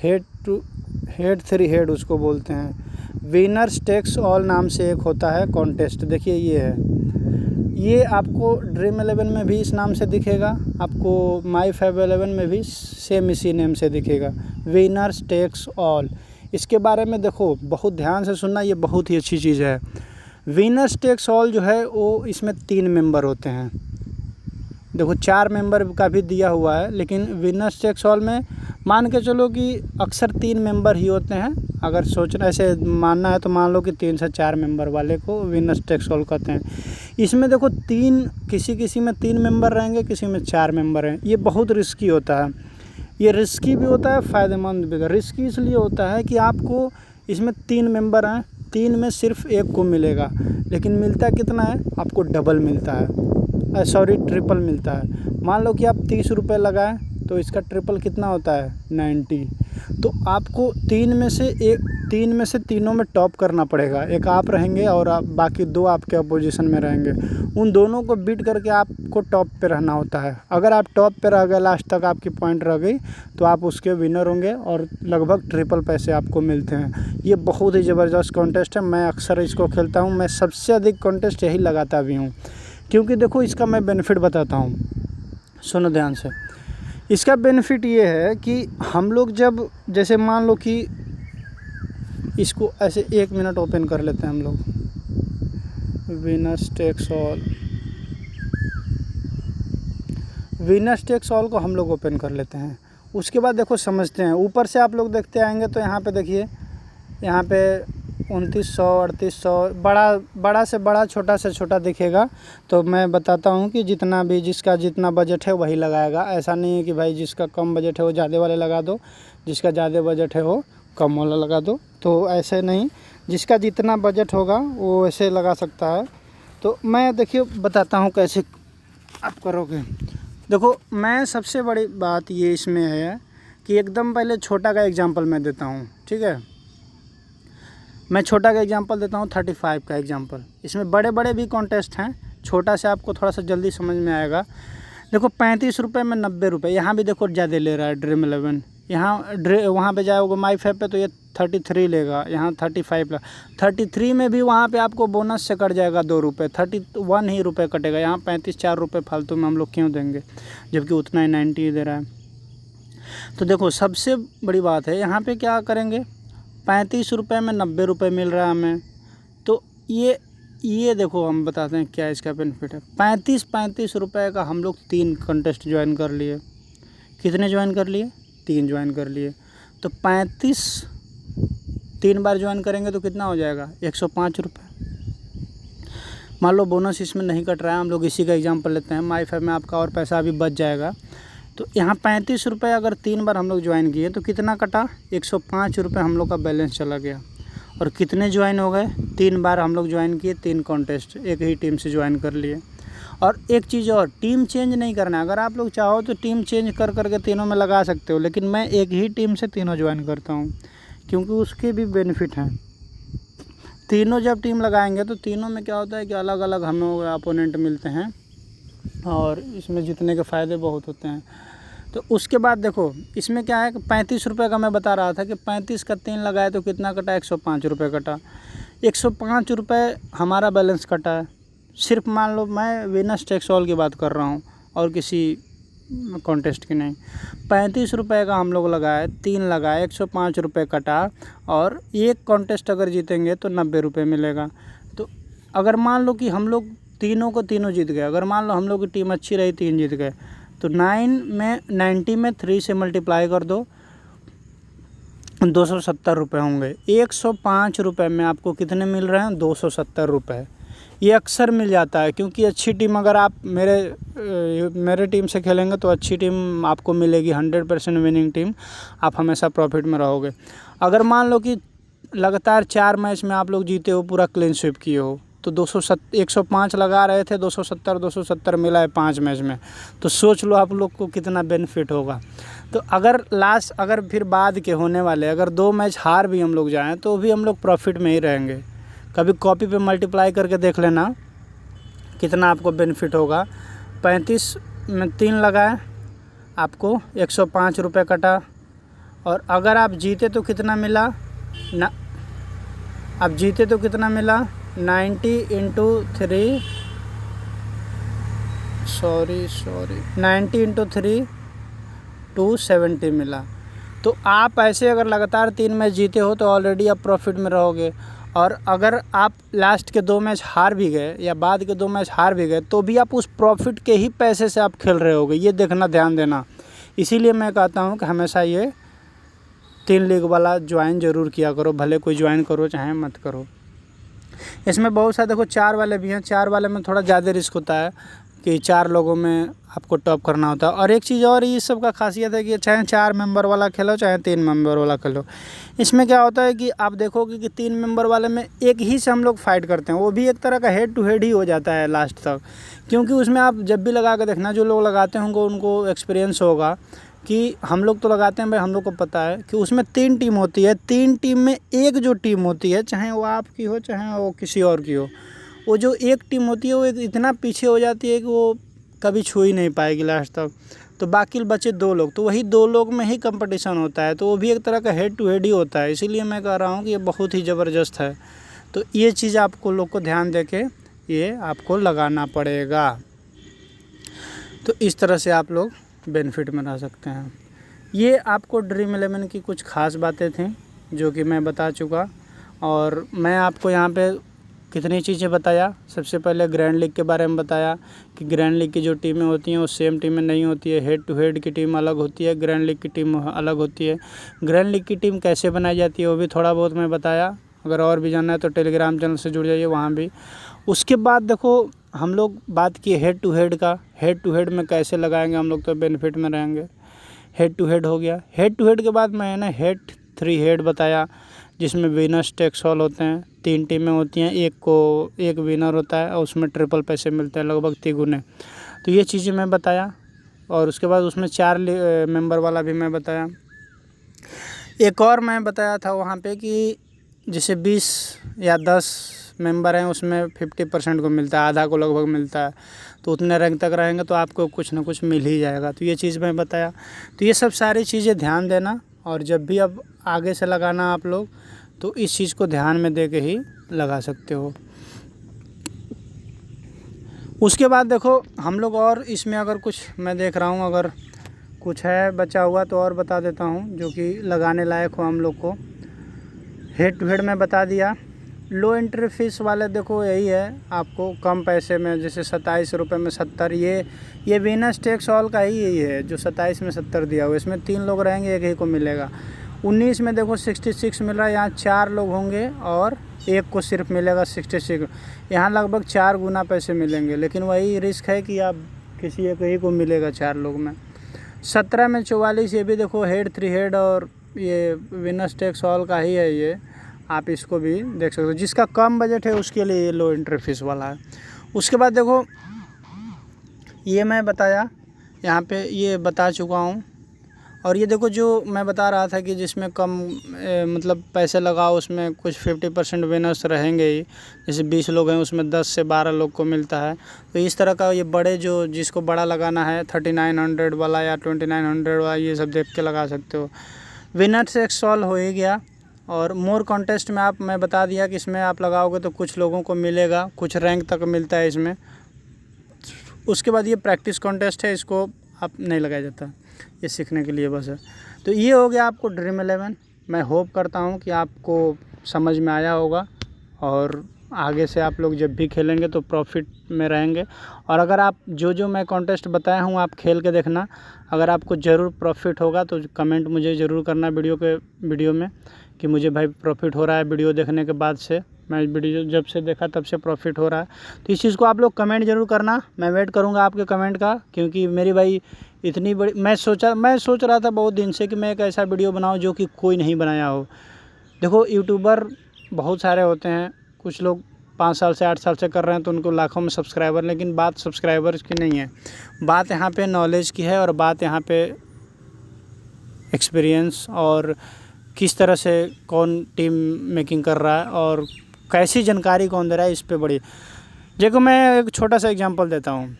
हेड 3 हेड उसको बोलते हैं। विनर्स टेक्स ऑल नाम से एक होता है कॉन्टेस्ट। देखिए ये है, ये आपको ड्रीम 11 में भी इस नाम से दिखेगा, आपको माई 511 में भी सेम इसी नेम से दिखेगा, विनर्स टेक्स ऑल। इसके बारे में देखो बहुत ध्यान से सुनना, ये बहुत ही अच्छी चीज़ है। विनर्स टेक्स ऑल जो है वो इसमें 3 मेंबर होते हैं। देखो 4 मेंबर का भी दिया हुआ है, लेकिन विनर्स टेक्स ऑल में मान के चलो कि अक्सर 3 मेंबर ही होते हैं। अगर सोचना ऐसे मानना है तो मान लो कि 3 से 4 मेंबर वाले को विनर्स टेक्स ऑल कहते हैं। इसमें देखो किसी में 3 मेंबर रहेंगे, किसी में 4 मेंबर हैं। ये बहुत रिस्की होता है, ये रिस्की भी होता है, फ़ायदेमंद भी। रिस्की इसलिए होता है कि आपको इसमें 3 मेंबर हैं, 3 में सिर्फ 1 को मिलेगा, लेकिन मिलता कितना है, आपको डबल मिलता है, ट्रिपल मिलता है। मान लो कि आप 30 रुपये लगाएं तो इसका ट्रिपल कितना होता है, 90। तो आपको 3 में से तीनों में टॉप करना पड़ेगा। एक आप रहेंगे और बाकी 2 आपके अपोजिशन में रहेंगे, उन दोनों को बीट करके आपको टॉप पे रहना होता है। अगर आप टॉप पे रह गए, लास्ट तक आपकी पॉइंट रह गई, तो आप उसके विनर होंगे और लगभग ट्रिपल पैसे आपको मिलते हैं। ये बहुत ही ज़बरदस्त कॉन्टेस्ट है, मैं अक्सर इसको खेलता हूँ। मैं सबसे अधिक कॉन्टेस्ट यही लगाता भी हूँ, क्योंकि देखो इसका मैं बेनिफिट बताता हूँ, सुनो ध्यान से। इसका बेनिफिट ये है कि हम लोग जब जैसे मान लो कि इसको ऐसे 1 मिनट ओपन कर लेते हैं हम लोग, winners takes all. Winners takes all को हम लोग ओपन कर लेते हैं। उसके बाद देखो समझते हैं, ऊपर से आप लोग देखते आएंगे तो यहाँ पे देखिए, यहाँ पे 2900, 3800, बड़ा से बड़ा, छोटा से छोटा दिखेगा। तो मैं बताता हूँ कि जिसका जितना बजट है वही लगाएगा। ऐसा नहीं है कि भाई जिसका कम बजट है वो ज़्यादा वाले लगा दो, जिसका ज़्यादा बजट है वो कम वाला लगा दो। तो ऐसे नहीं, जिसका जितना बजट होगा वो ऐसे लगा सकता है। तो मैं देखिए बताता हूँ कैसे आप करोगे। देखो मैं सबसे बड़ी बात ये इसमें है कि एकदम पहले छोटा का एग्जांपल मैं देता हूँ, ठीक है। मैं छोटा का एग्जांपल देता हूँ, 35 का एग्जांपल। इसमें बड़े बड़े भी कॉन्टेस्ट हैं, छोटा से आपको थोड़ा सा जल्दी समझ में आएगा। देखो 35 रुपये में 90 रुपये, यहाँ भी देखो ज़्यादा ले रहा है ड्रीम 11। वहाँ पे जाओगे माई 5 पे तो ये 33 लेगा, यहाँ 35 लेगा। 33 में भी वहाँ पे आपको बोनस से कट जाएगा 2 रुपये, 31 ही रुपये कटेगा। यहाँ 4 रुपये फालतू में हम लोग क्यों देंगे, जबकि उतना ही 90 दे रहा है। तो देखो सबसे बड़ी बात है, यहाँ पे क्या करेंगे, 35 रुपये में 90 रुपये मिल रहा है हमें। तो ये देखो हम बताते हैं क्या इसका बेनिफिट है। 35 रुपये का हम लोग 3 कंटेस्ट ज्वाइन कर लिए। कितने ज्वाइन कर लिए, 3 ज्वाइन कर लिए। तो 35 3 बार ज्वाइन करेंगे तो कितना हो जाएगा, 105 रुपये। मान लो बोनस इसमें नहीं कट रहा है, हम लोग इसी का एग्जांपल लेते हैं। माई 5 में आपका और पैसा अभी बच जाएगा। तो यहाँ 35 रुपये अगर 3 बार हम लोग ज्वाइन किए तो कितना कटा, 105 रुपये हम लोग का बैलेंस चला गया। और कितने ज्वाइन हो गए, 3 बार हम लोग ज्वाइन किए, 3 कॉन्टेस्ट एक ही टीम से ज्वाइन कर लिए। और एक चीज़ और, टीम चेंज नहीं करना है। अगर आप लोग चाहो तो टीम चेंज कर करके तीनों में लगा सकते हो, लेकिन मैं एक ही टीम से तीनों ज्वाइन करता हूँ। क्योंकि उसके भी बेनिफिट हैं। तीनों जब टीम लगाएंगे तो तीनों में क्या होता है कि अलग अलग हमें अपोनेंट मिलते हैं और इसमें जीतने के फ़ायदे बहुत होते हैं। तो उसके बाद देखो इसमें क्या है कि 35 रुपये का मैं बता रहा था कि 35 का 3 लगाए तो कितना कटा, 105 रुपये कटा। 105 रुपये हमारा बैलेंस कटा है। सिर्फ मान लो मैं विनर्स टेक्स ऑल की बात कर रहा हूँ और किसी कॉन्टेस्ट की नहीं। 35 रुपये का हम लोग लगाए, 3 लगाए, 105 रुपये कटा और एक कॉन्टेस्ट अगर जीतेंगे तो 90 रुपये मिलेगा। तो अगर मान लो कि हम लोग तीनों को तीनों जीत गए, अगर मान लो हम लोग की टीम अच्छी रही, 3 जीत गए, तो 90 में 3 से मल्टीप्लाई कर दो, 270 रुपये होंगे। 105 रुपये में आपको कितने मिल रहे हैं, 270 रुपये। ये अक्सर मिल जाता है क्योंकि अच्छी टीम, अगर आप मेरे टीम से खेलेंगे तो अच्छी टीम आपको मिलेगी, 100% विनिंग टीम, आप हमेशा प्रॉफिट में रहोगे। अगर मान लो कि लगातार 4 मैच में आप लोग जीते हो, पूरा क्लीन स्वीप किए हो, तो 105 लगा रहे थे, 270 मिला है 5 मैच में, तो सोच लो आप लोग को कितना बेनिफिट होगा। तो अगर फिर बाद के होने वाले अगर 2 मैच हार भी हम लोग जाएँ तो भी हम लोग प्रॉफिट में ही रहेंगे। कभी कॉपी पे मल्टीप्लाई करके देख लेना कितना आपको बेनिफिट होगा। 35 में 3 लगाए, आपको 105 रुपये कटा, और अगर आप जीते तो कितना मिला ना, आप जीते तो कितना मिला, 90 इंटू 3 270 मिला। तो आप ऐसे अगर लगातार 3 मैच जीते हो तो ऑलरेडी आप प्रॉफिट में रहोगे। और अगर आप लास्ट के 2 मैच हार भी गए या बाद के 2 मैच हार भी गए तो भी आप उस प्रॉफिट के ही पैसे से आप खेल रहे होगे, ये देखना, ध्यान देना। इसीलिए मैं कहता हूँ कि हमेशा ये 3 लीग वाला ज्वाइन ज़रूर किया करो, भले कोई ज्वाइन करो चाहे मत करो। इसमें बहुत सारे देखो 4 वाले भी हैं। 4 वाले में थोड़ा ज़्यादा रिस्क होता है कि 4 लोगों में आपको टॉप करना होता है। और एक चीज़ और इस सब का खासियत है कि चाहे 4 मेंबर वाला खेलो चाहे 3 मेंबर वाला खेलो, इसमें क्या होता है कि आप देखोगे कि 3 मेंबर वाले में एक ही से हम लोग फाइट करते हैं, वो भी एक तरह का हेड टू हेड ही हो जाता है लास्ट तक। क्योंकि उसमें आप जब भी लगा के देखना, जो लोग लगाते होंगे उनको एक्सपीरियंस होगा कि हम लोग तो लगाते हैं भाई, हम लोग को पता है कि उसमें 3 टीम होती है। 3 टीम में एक जो टीम होती है, चाहे वो आपकी हो चाहे वो किसी और की हो, वो जो एक टीम होती है वो इतना पीछे हो जाती है कि वो कभी छू ही नहीं पाएगी लास्ट तक। तो बाकी बचे 2 लोग, तो वही 2 लोग में ही कंपटीशन होता है, तो वो भी एक तरह का हेड टू हेड ही होता है। इसीलिए मैं कह रहा हूँ कि ये बहुत ही ज़बरदस्त है। तो ये चीज़ आपको लोग को ध्यान दे के ये आपको लगाना पड़ेगा। तो इस तरह से आप लोग बेनिफिट में रह सकते हैं। ये आपको ड्रीम 11 की कुछ ख़ास बातें थी जो कि मैं बता चुका, और मैं आपको यहाँ पे कितनी चीज़ें बताया। सबसे पहले ग्रैंड लीग के बारे में बताया कि ग्रैंड लीग की जो टीमें होती हैं वो सेम टीमें नहीं होती है, हेड टू हेड की टीम अलग होती है, ग्रैंड लीग की टीम अलग होती है। ग्रैंड लीग की टीम कैसे बनाई जाती है वो भी थोड़ा बहुत मैं बताया। अगर और भी जानना है तो टेलीग्राम चैनल से जुड़ जाइए, वहाँ भी। उसके बाद देखो हम लोग बात किए हेड टू हेड का। हेड टू हेड में कैसे लगाएंगे हम लोग तो बेनिफिट में रहेंगे। हेड टू हेड हो गया। हेड टू हेड के बाद मैंने हेड 3 हेड बताया, जिसमें विनर्स टेक्स ऑल होते हैं। 3 टीमें होती हैं, एक विनर होता है और उसमें ट्रिपल पैसे मिलते हैं, लगभग 3 गुने। तो ये चीज़ें मैं बताया। और उसके बाद उसमें 4 मेंबर वाला भी मैं बताया। एक और मैं बताया था वहाँ पे कि जैसे 20 या 10 मेंबर हैं उसमें 50% को मिलता है, आधा को लगभग मिलता है। तो उतने रैंक तक रहेंगे तो आपको कुछ ना कुछ मिल ही जाएगा। तो ये चीज़ मैं बताया। तो ये सब सारी चीज़ें ध्यान देना, और जब भी अब आगे से लगाना आप लोग तो इस चीज़ को ध्यान में दे के ही लगा सकते हो। उसके बाद देखो हम लोग और इसमें अगर कुछ मैं देख रहा हूँ, अगर कुछ है बचा हुआ तो और बता देता हूँ जो कि लगाने लायक हो हम लोग को। हेड टू हेड में बता दिया। लो एंट्री फीस वाले देखो यही है, आपको कम पैसे में, जैसे 27 रुपये में 70, ये विनर्स टेक्स ऑल का ही यही है जो 27 में 70 दिया हुआ। इसमें 3 लोग रहेंगे, एक ही को मिलेगा। 19 में देखो 66 मिल रहा है, यहाँ 4 लोग होंगे और एक को सिर्फ मिलेगा 66। यहाँ लगभग 4 गुना पैसे मिलेंगे, लेकिन वही रिस्क है कि आप किसी एक ही को मिलेगा 4 लोग में। 17 में 44, ये भी देखो हेड 3 हेड और ये विनर्स टेक्स ऑल का ही है ये, आप इसको भी देख सकते हो। जिसका कम बजट है उसके लिए ये लो एंट्री फीस वाला है। उसके बाद देखो ये मैं बताया यहाँ पे, ये बता चुका हूँ। और ये देखो जो मैं बता रहा था कि जिसमें कम मतलब पैसे लगाओ उसमें कुछ 50% विनर्स रहेंगे ही। जैसे 20 लोग हैं उसमें 10 से 12 लोग को मिलता है। तो इस तरह का ये बड़े जो जिसको बड़ा लगाना है 3900 वाला या 2900 वाला, ये सब देख के लगा सकते हो। विनर से एक सॉल्व हो ही गया। और मोर कॉन्टेस्ट में मैं बता दिया कि इसमें आप लगाओगे तो कुछ लोगों को मिलेगा, कुछ रैंक तक मिलता है इसमें। उसके बाद ये प्रैक्टिस कॉन्टेस्ट है, इसको आप नहीं लगाया जाता, ये सीखने के लिए बस है। तो ये हो गया आपको ड्रीम 11। मैं होप करता हूँ कि आपको समझ में आया होगा और आगे से आप लोग जब भी खेलेंगे तो प्रॉफिट में रहेंगे। और अगर आप जो मैं कॉन्टेस्ट बताया हूँ आप खेल के देखना, अगर आपको ज़रूर प्रॉफिट होगा तो कमेंट मुझे ज़रूर करना वीडियो में कि मुझे भाई प्रॉफिट हो रहा है वीडियो देखने के बाद से। मैं वीडियो जब से देखा तब से प्रॉफिट हो रहा है। तो इस चीज़ को आप लोग कमेंट ज़रूर करना, मैं वेट करूँगा आपके कमेंट का। क्योंकि मेरी भाई इतनी बड़ी मैं सोच रहा था बहुत दिन से कि मैं एक ऐसा वीडियो बनाऊँ जो कि कोई नहीं बनाया हो। देखो यूट्यूबर बहुत सारे होते हैं, कुछ लोग 5 साल से 8 साल से कर रहे हैं तो उनको लाखों में सब्सक्राइबर, लेकिन बात सब्सक्राइबर्स की नहीं है, बात यहाँ पे नॉलेज की है। और बात यहाँ पे एक्सपीरियंस और किस तरह से कौन टीम मेकिंग कर रहा है और कैसी जानकारी कौन दे रहा है, इस पे बड़ी। देखो मैं एक छोटा सा एग्जांपल देता हूँ।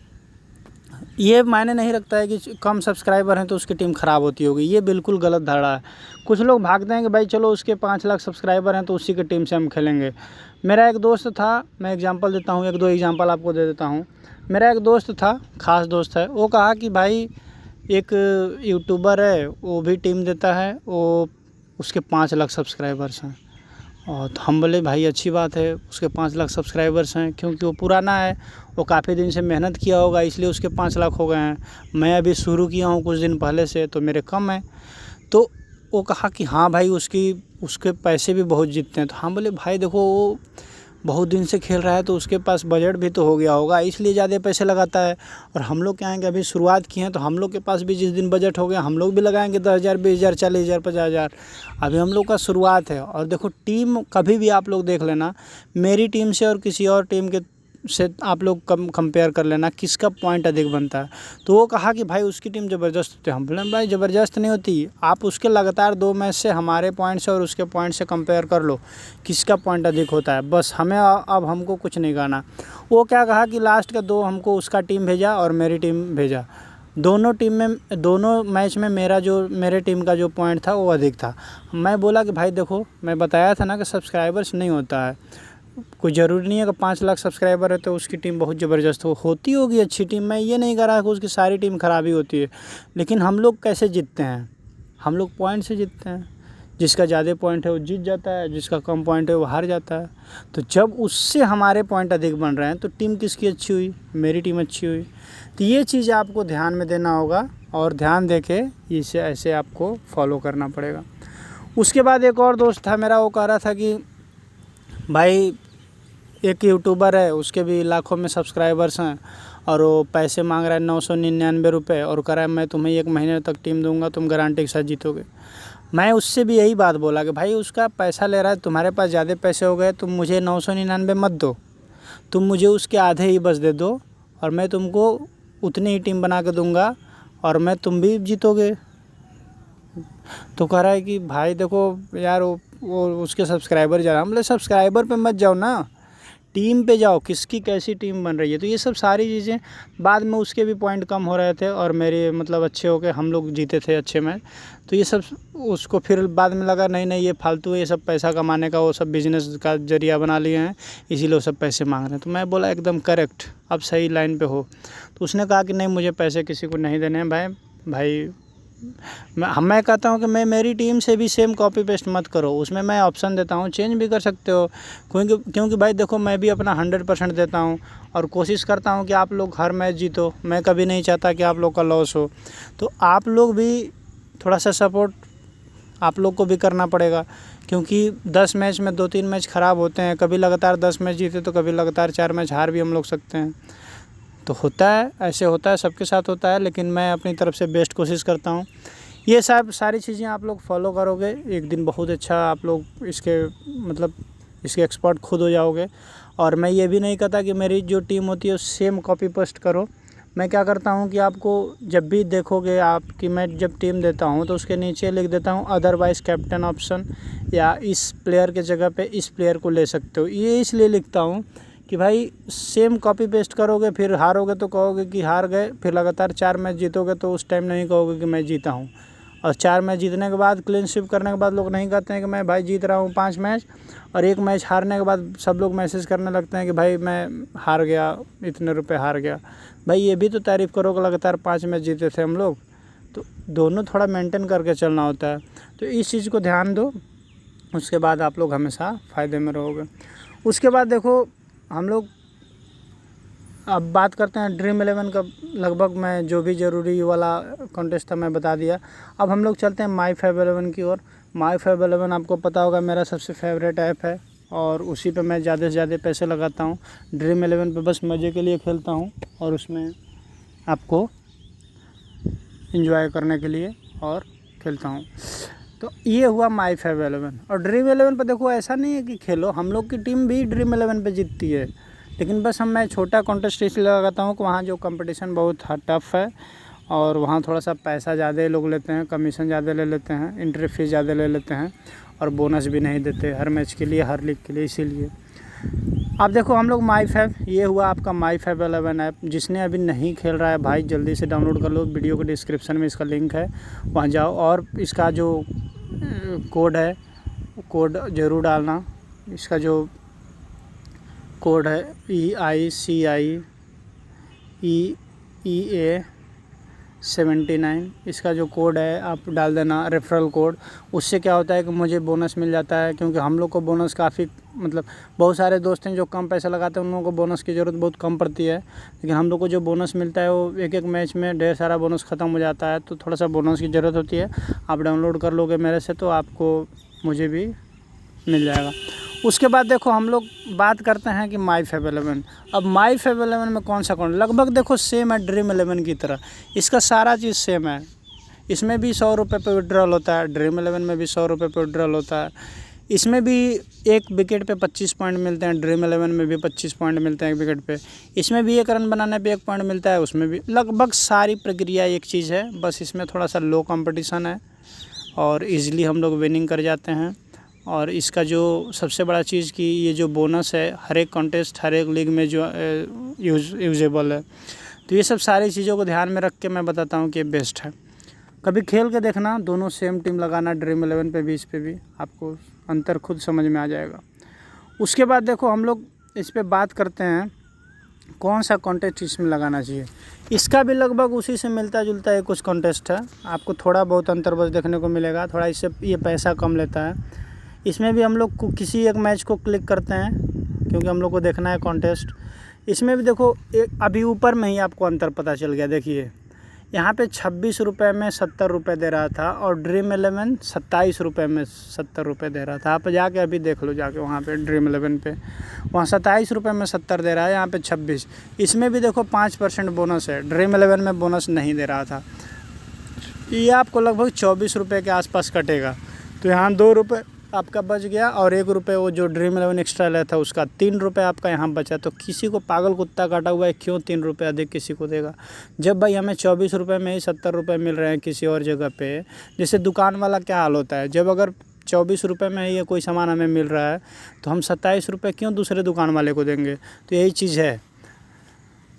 ये मायने नहीं रखता है कि कम सब्सक्राइबर हैं तो उसकी टीम ख़राब होती होगी, ये बिल्कुल गलत धारणा है। कुछ लोग भागते हैं कि भाई चलो उसके 5 लाख सब्सक्राइबर हैं तो उसी की टीम से हम खेलेंगे। मेरा एक दोस्त था, मैं एग्जांपल देता हूँ, 1-2 एग्जांपल आपको दे देता हूँ। मेरा एक दोस्त था, ख़ास दोस्त है, वो कहा कि भाई एक यूट्यूबर है वो भी टीम देता है, वो उसके 5 लाख सब्सक्राइबर्स हैं। और तो हम बोले भाई अच्छी बात है उसके 5 लाख सब्सक्राइबर्स हैं, क्योंकि वो पुराना है, वो काफ़ी दिन से मेहनत किया होगा इसलिए उसके 5 लाख हो गए हैं। मैं अभी शुरू किया हूँ कुछ दिन पहले से तो मेरे कम हैं। तो वो कहा कि हाँ भाई उसके पैसे भी बहुत जीतते हैं। तो हम बोले भाई देखो वो बहुत दिन से खेल रहा है तो उसके पास बजट भी तो हो गया होगा, इसलिए ज़्यादा पैसे लगाता है। और हम लोग क्या हैं कि अभी शुरुआत किए हैं तो हम लोग के पास भी जिस दिन बजट हो गया हम लोग भी लगाएंगे 10,000 20,000 40,000 50,000। अभी हम लोग का शुरुआत है। और देखो टीम कभी भी आप लोग देख लेना, मेरी टीम से और किसी और टीम के से आप लोग कंपेयर कर लेना किसका पॉइंट अधिक बनता है। तो वो कहा कि भाई उसकी टीम ज़बरदस्त होती है। हम बोले भाई ज़बरदस्त नहीं होती, आप उसके लगातार 2 मैच से हमारे पॉइंट से और उसके पॉइंट से कंपेयर कर लो किसका पॉइंट अधिक होता है, बस हमें अब हमको कुछ नहीं कहना। वो क्या कहा कि लास्ट का 2 हमको उसका टीम भेजा और मेरी टीम भेजा, दोनों मैच में मेरे टीम का जो पॉइंट था वो अधिक था। मैं बोला कि भाई देखो मैं बताया था ना कि सब्सक्राइबर्स नहीं होता है, कोई ज़रूरी नहीं है कि 5 लाख सब्सक्राइबर है तो उसकी टीम बहुत ज़बरदस्त होती होगी अच्छी टीम। मैं ये नहीं कह रहा कि उसकी सारी टीम ख़राब ही होती है, लेकिन हम लोग कैसे जीतते हैं, हम लोग पॉइंट से जीतते हैं। जिसका ज़्यादा पॉइंट है वो जीत जाता है, जिसका कम पॉइंट है वो हार जाता है। तो जब उससे हमारे पॉइंट अधिक बन रहे हैं तो टीम किसकी अच्छी हुई, मेरी टीम अच्छी हुई। तो ये चीज़ आपको ध्यान में देना होगा और ध्यान दे के इसे ऐसे आपको फॉलो करना पड़ेगा। उसके बाद एक और दोस्त था मेरा, वो कह रहा था कि भाई एक यूट्यूबर है उसके भी लाखों में सब्सक्राइबर्स हैं और वो पैसे मांग रहा है 999 रुपये और कह रहा है मैं तुम्हें 1 महीने तक टीम दूंगा, तुम गारंटी के साथ जीतोगे। मैं उससे भी यही बात बोला कि भाई उसका पैसा ले रहा है, तुम्हारे पास ज़्यादा पैसे हो गए, तुम मुझे 999 मत दो, तुम मुझे उसके आधे ही बस दे दो और मैं तुमको उतनी ही टीम बना के दूँगा और तुम भी जीतोगे। तो कह रहा है कि भाई देखो यार वो उसके सब्सक्राइबर जा रहा है। हम बोले सब्सक्राइबर पे मत जाओ ना, टीम पे जाओ, किसकी कैसी टीम बन रही है। तो ये सब सारी चीज़ें बाद में उसके भी पॉइंट कम हो रहे थे और मेरे मतलब अच्छे हो गए, हम लोग जीते थे अच्छे मैच। तो ये सब उसको फिर बाद में लगा नहीं ये फालतू है, ये सब पैसा कमाने का वो सब बिज़नेस का जरिया बना लिए हैं, इसीलिए वो सब पैसे मांग रहे हैं। तो मैं बोला एकदम करेक्ट, अब सही लाइन पे हो। तो उसने कहा कि नहीं मुझे पैसे किसी को नहीं देने हैं भाई मैं कहता हूँ कि मेरी टीम से भी सेम कॉपी पेस्ट मत करो, उसमें मैं ऑप्शन देता हूँ चेंज भी कर सकते हो। क्योंकि भाई देखो मैं भी अपना 100% देता हूँ और कोशिश करता हूँ कि आप लोग हर मैच जीतो, मैं कभी नहीं चाहता कि आप लोग का लॉस हो। तो आप लोग भी थोड़ा सा सपोर्ट आप लोग को भी करना पड़ेगा, क्योंकि 10 मैच में 2-3 मैच ख़राब होते हैं, कभी लगातार 10 मैच जीते तो कभी लगातार 4 मैच हार भी हम लोग सकते हैं। तो होता है, ऐसे होता है, सबके साथ होता है, लेकिन मैं अपनी तरफ से बेस्ट कोशिश करता हूँ। ये सब सारी चीज़ें आप लोग फॉलो करोगे, एक दिन बहुत अच्छा आप लोग इसके एक्सपर्ट खुद हो जाओगे। और मैं ये भी नहीं कहता कि मेरी जो टीम होती है सेम कॉपी पेस्ट करो, मैं क्या करता हूँ कि आपको जब भी देखोगे आप कि मैं जब टीम देता हूँ तो उसके नीचे लिख देता हूँ अदरवाइज़ कैप्टन ऑप्शन, या इस प्लेयर के जगह पे इस प्लेयर को ले सकते हो। ये इसलिए लिखता हूँ कि भाई सेम कॉपी पेस्ट करोगे, फिर हारोगे तो कहोगे कि हार गए, फिर लगातार 4 मैच जीतोगे तो उस टाइम नहीं कहोगे कि मैं जीता हूँ। और 4 मैच जीतने के बाद, क्लीन स्वीप करने के बाद लोग नहीं कहते हैं कि मैं भाई जीत रहा हूँ 5 मैच, और 1 मैच हारने के बाद सब लोग मैसेज करने लगते हैं कि भाई मैं हार गया, इतने रुपए हार गया। भाई ये भी तो तारीफ़ करो कि लगातार 5 मैच जीते थे हम लोग। तो दोनों थोड़ा मेंटेन करके चलना होता है, तो इस चीज़ को ध्यान दो, उसके बाद आप लोग हमेशा फ़ायदे में रहोगे। उसके बाद देखो हम लोग अब बात करते हैं ड्रीम 11 का। लगभग मैं जो भी ज़रूरी वाला कॉन्टेस्ट था मैं बता दिया। अब हम लोग चलते हैं माई फाइव 11 की ओर। माई फाइव 11 आपको पता होगा मेरा सबसे फेवरेट ऐप है, और उसी पे मैं ज़्यादा से ज़्यादा पैसे लगाता हूँ। ड्रीम 11 पे बस मज़े के लिए खेलता हूँ, और उसमें आपको एंजॉय करने के लिए और खेलता हूँ। तो ये हुआ माई फाइव 11। और ड्रीम 11 पे देखो ऐसा नहीं है कि खेलो, हम लोग की टीम भी ड्रीम 11 पे जीतती है, लेकिन बस मैं छोटा कॉन्टेस्ट इसलिए लगाता हूँ कि वहाँ जो कंपटीशन बहुत टफ है, और वहाँ थोड़ा सा पैसा ज़्यादा लोग लेते हैं, कमीशन ज़्यादा ले लेते हैं, एंट्री फीस ज़्यादा ले लेते हैं, और बोनस भी नहीं देते हर मैच के लिए, हर लीग के लिए। इसीलिए अब देखो हम लोग माई फाइव, ये हुआ आपका माई फाइव 11 ऐप। जिसने अभी नहीं खेल रहा है भाई जल्दी से डाउनलोड कर लो, वीडियो के डिस्क्रिप्शन में इसका लिंक है, वहाँ जाओ, और इसका जो कोड है कोड ज़रूर डालना। इसका जो कोड है EICIEEA79, इसका जो कोड है आप डाल देना, रेफरल कोड। उससे क्या होता है कि मुझे बोनस मिल जाता है, क्योंकि हम लोग को बोनस काफ़ी, मतलब बहुत सारे दोस्त हैं जो कम पैसा लगाते हैं, उन लोगों को बोनस की ज़रूरत बहुत कम पड़ती है, लेकिन हम लोग को जो बोनस मिलता है वो एक मैच में ढेर सारा बोनस ख़त्म हो जाता है, तो थोड़ा सा बोनस की ज़रूरत होती है। आप डाउनलोड कर लोगे मेरे से तो आपको मुझे भी मिल जाएगा। उसके बाद देखो हम लोग बात करते हैं कि माई फाइव 11। अब माई फाइव 11 में कौन सा लगभग देखो सेम है ड्रीम 11 की तरह, इसका सारा चीज़ सेम है। इसमें भी 100 रुपये पर विड्रॉल होता है, ड्रीम 11 में भी 100 रुपये पर विड्रॉल होता है। इसमें भी एक विकेट पे 25 पॉइंट मिलते हैं, ड्रीम 11 में भी 25 पॉइंट मिलते हैं एक विकेट पे। इसमें भी 1 रन बनाने पे 1 पॉइंट मिलता है, उसमें भी लगभग सारी प्रक्रिया एक चीज़ है, बस इसमें थोड़ा सा लो कंपटीशन है और ईज़िली हम लोग विनिंग कर जाते हैं। और इसका जो सबसे बड़ा चीज़ कि ये जो बोनस है हर एक कॉन्टेस्ट, हर एक लीग में जो यूजेबल है। तो ये सब सारी चीज़ों को ध्यान में रख के मैं बताता हूँ कि बेस्ट है। कभी खेल के देखना, दोनों सेम टीम लगाना, ड्रीम 11 पे भी इस पे भी, आपको अंतर खुद समझ में आ जाएगा। उसके बाद देखो हम लोग इस पे बात करते हैं कौन सा कॉन्टेस्ट इसमें लगाना चाहिए। इसका भी लगभग उसी से मिलता जुलता है कुछ कॉन्टेस्ट है, आपको थोड़ा बहुत अंतर बस देखने को मिलेगा, थोड़ा इससे ये पैसा कम लेता है। इसमें भी हम लोग को किसी एक मैच को क्लिक करते हैं, क्योंकि हम लोग को देखना है कॉन्टेस्ट। इसमें भी देखो एक अभी ऊपर में ही आपको अंतर पता चल गया। देखिए यहाँ पे 26 रुपये में 70 रुपये दे रहा था, और ड्रीम 11 27 रुपये में 70 रुपये दे रहा था। आप जाके अभी देख लो, जाके वहाँ पे ड्रीम 11 पे, वहाँ 27 रुपये में 70 दे रहा है, यहाँ पे 26। इसमें भी देखो 5% बोनस है, ड्रीम 11 में बोनस नहीं दे रहा था। ये आपको लगभग 24 रुपये के आसपास कटेगा, तो यहाँ 2 रुपये आपका बच गया, और 1 रुपये वो जो ड्रीम 11 एक्स्ट्रा लिया था उसका 3 रुपये आपका यहाँ बचा। तो किसी को पागल कुत्ता काटा हुआ है, क्यों 3 रुपये अधिक किसी को देगा, जब भाई हमें 24 रुपये में ही 70 रुपये मिल रहे हैं किसी और जगह पे। जैसे दुकान वाला क्या हाल होता है, जब अगर 24 रुपये में ये कोई सामान हमें मिल रहा है तो हम 27 रुपये क्यों दूसरे दुकान वाले को देंगे। तो यही चीज़ है,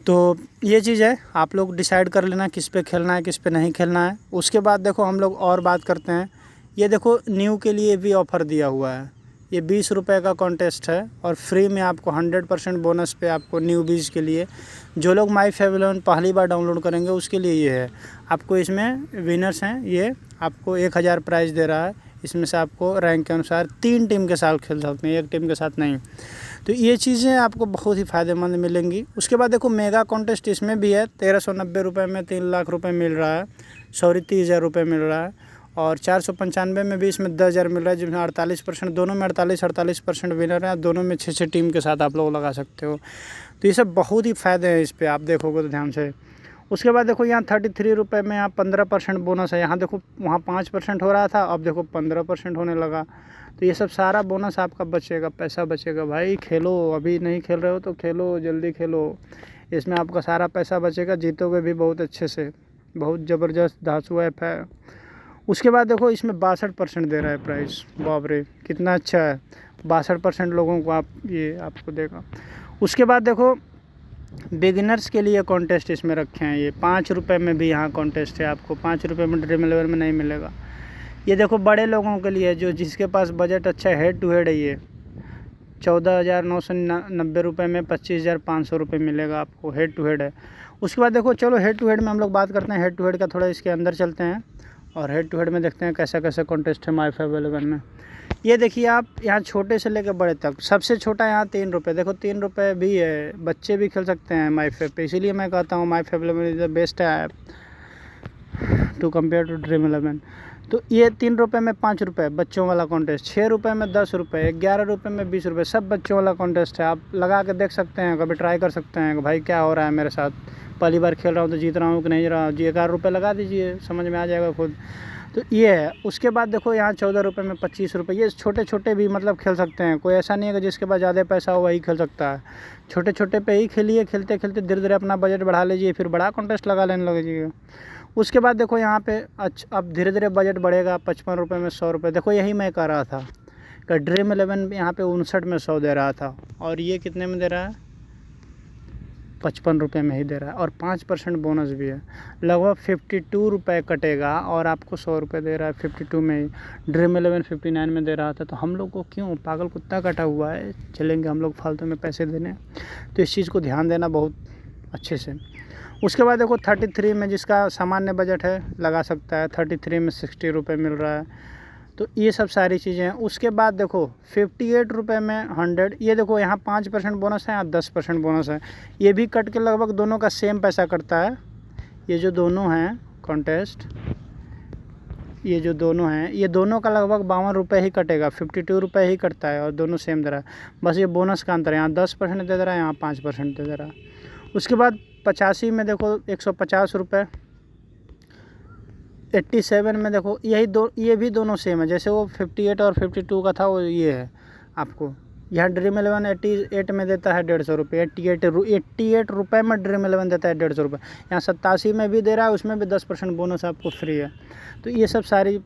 तो ये चीज़ है, आप लोग डिसाइड कर लेना किस पे खेलना है किस पे नहीं खेलना है। उसके बाद देखो हम लोग और बात करते हैं, ये देखो न्यू के लिए भी ऑफ़र दिया हुआ है। ये 20 रुपये का कॉन्टेस्ट है, और फ्री में आपको 100% बोनस पे आपको न्यू बीज के लिए, जो लोग माई फाइव 11 पहली बार डाउनलोड करेंगे उसके लिए ये है। आपको इसमें विनर्स हैं, ये आपको 1000 प्राइज़ दे रहा है। इसमें से आपको रैंक के अनुसार 3 टीम के साथ खेल सकते हैं, एक टीम के साथ नहीं। तो ये चीज़ें आपको बहुत ही फ़ायदेमंद मिलेंगी। उसके बाद देखो मेगा कॉन्टेस्ट इसमें भी है, 1390 रुपये में 3 लाख रुपये मिल रहा है, 30,000 रुपये मिल रहा है, और 495 में भी इसमें 10,000 मिल रहा है, जिसमें 48%, दोनों में 48% विनर है, दोनों में 6 टीम के साथ आप लोग लगा सकते हो। तो ये सब बहुत ही फ़ायदे हैं इस पर, आप देखोगे तो ध्यान से। उसके बाद देखो यहाँ 33 रुपये में यहाँ 15% बोनस है। यहाँ देखो वहाँ 5% हो रहा था, अब देखो 15% होने लगा। तो ये सब सारा बोनस आपका बचेगा, पैसा बचेगा। भाई खेलो, अभी नहीं खेल रहे हो तो खेलो, जल्दी खेलो। इसमें आपका सारा पैसा बचेगा, जीतोगे भी बहुत अच्छे से। बहुत ज़बरदस्त धांसू ऐप है। उसके बाद देखो इसमें 62% दे रहा है प्राइस। बाप रे कितना अच्छा है, 62% लोगों को आप ये आपको देगा। उसके बाद देखो बिगिनर्स के लिए कॉन्टेस्ट इसमें रखे हैं। ये 5 रुपये में भी यहाँ कॉन्टेस्ट है, आपको 5 रुपये में ड्रीम इलेवन में नहीं मिलेगा। ये देखो बड़े लोगों के लिए, जो जिसके पास बजट अच्छा है, हेड टू हेड है ये 14,990 रुपये में 25,500 रुपये मिलेगा आपको, हेड टू हेड है। उसके बाद देखो चलो हेड टू हेड में हम लोग बात करते हैं। हेड टू हेड का थोड़ा इसके अंदर चलते हैं और हेड टू हेड में देखते हैं कैसा कैसा कॉन्टेस्ट है माई फाइव 11 में। ये देखिए आप, यहाँ छोटे से लेकर बड़े तक, सबसे छोटा यहाँ 3 रुपये। देखो 3 रुपये भी है, बच्चे भी खेल सकते हैं माई फाइव पे। इसीलिए मैं कहता हूँ my five 11 is the best app to compare to dream 11। तो ये 3 रुपये में 5 रुपये बच्चों वाला कॉन्टेस्ट, 6 रुपये में 10 रुपये, 11 रुपये में 20 रुपये, सब बच्चों वाला कॉन्टेस्ट है। आप लगा के देख सकते हैं, कभी ट्राई कर सकते हैं कि भाई क्या हो रहा है मेरे साथ, पहली बार खेल रहा हूँ तो जीत रहा हूँ कि नहीं रहा। जी 11 रुपये लगा दीजिए, समझ में आ जाएगा खुद। तो ये है। उसके बाद देखो यहाँ 14 रुपये में 25 रुपये, ये छोटे छोटे भी मतलब खेल सकते हैं। कोई ऐसा नहीं है कि जिसके पास ज़्यादा पैसा हो वही खेल सकता है। छोटे छोटे पे ही खेलिए, खेलते खेलते धीरे धीरे अपना बजट बढ़ा लीजिए, फिर बड़ा कॉन्टेस्ट लगा लेने लगेगा। उसके बाद देखो यहाँ पे अब धीरे धीरे बजट बढ़ेगा। 55 रुपये में 100 रुपये। देखो यही मैं कह रहा था कि ड्रीम 11 यहाँ पे 59 में 100 दे रहा था, और ये कितने में दे रहा है, 55 रुपये में ही दे रहा है। और 5% बोनस भी है, लगभग 52 रुपये कटेगा और आपको 100 रुपये दे रहा है 52 में ही। ड्रीम 11 59 में दे रहा था। तो हम लोग को क्यों पागल कुत्ता कटा हुआ है, चलेंगे हम लोग फालतू में पैसे देने। तो इस चीज़ को ध्यान देना बहुत अच्छे से। उसके बाद देखो 33 में जिसका सामान्य बजट है लगा सकता है, 33 में 60 रुपये मिल रहा है। तो ये सब सारी चीज़ें हैं। उसके बाद देखो 58 रुपये में 100, ये देखो यहाँ 5% बोनस है, यहाँ 10% बोनस है। ये भी कट के लगभग दोनों का सेम पैसा कटता है। ये जो दोनों हैं कॉन्टेस्ट, ये जो दोनों हैं, ये दोनों का लगभग 52 रुपये ही कटेगा, 52 रुपये ही कटता है और दोनों सेम दे रहा है। बस ये बोनस का अंतर है, यहाँ 10% दे रहा है, यहाँ 5% दे रहा है। उसके बाद 85 में देखो 150 रुपये, 87 में देखो ये भी दोनों सेम है। जैसे वो 58 और 52 का था, वो ये है आपको। यहाँ ड्रीम 11 88 में देता है 150 रुपये, 88 रुपये में ड्रीम 11 देता है 150 रुपये। यहाँ 87 में भी दे रहा है, उसमें भी 10% बोनस आपको फ्री है। तो ये सब सारी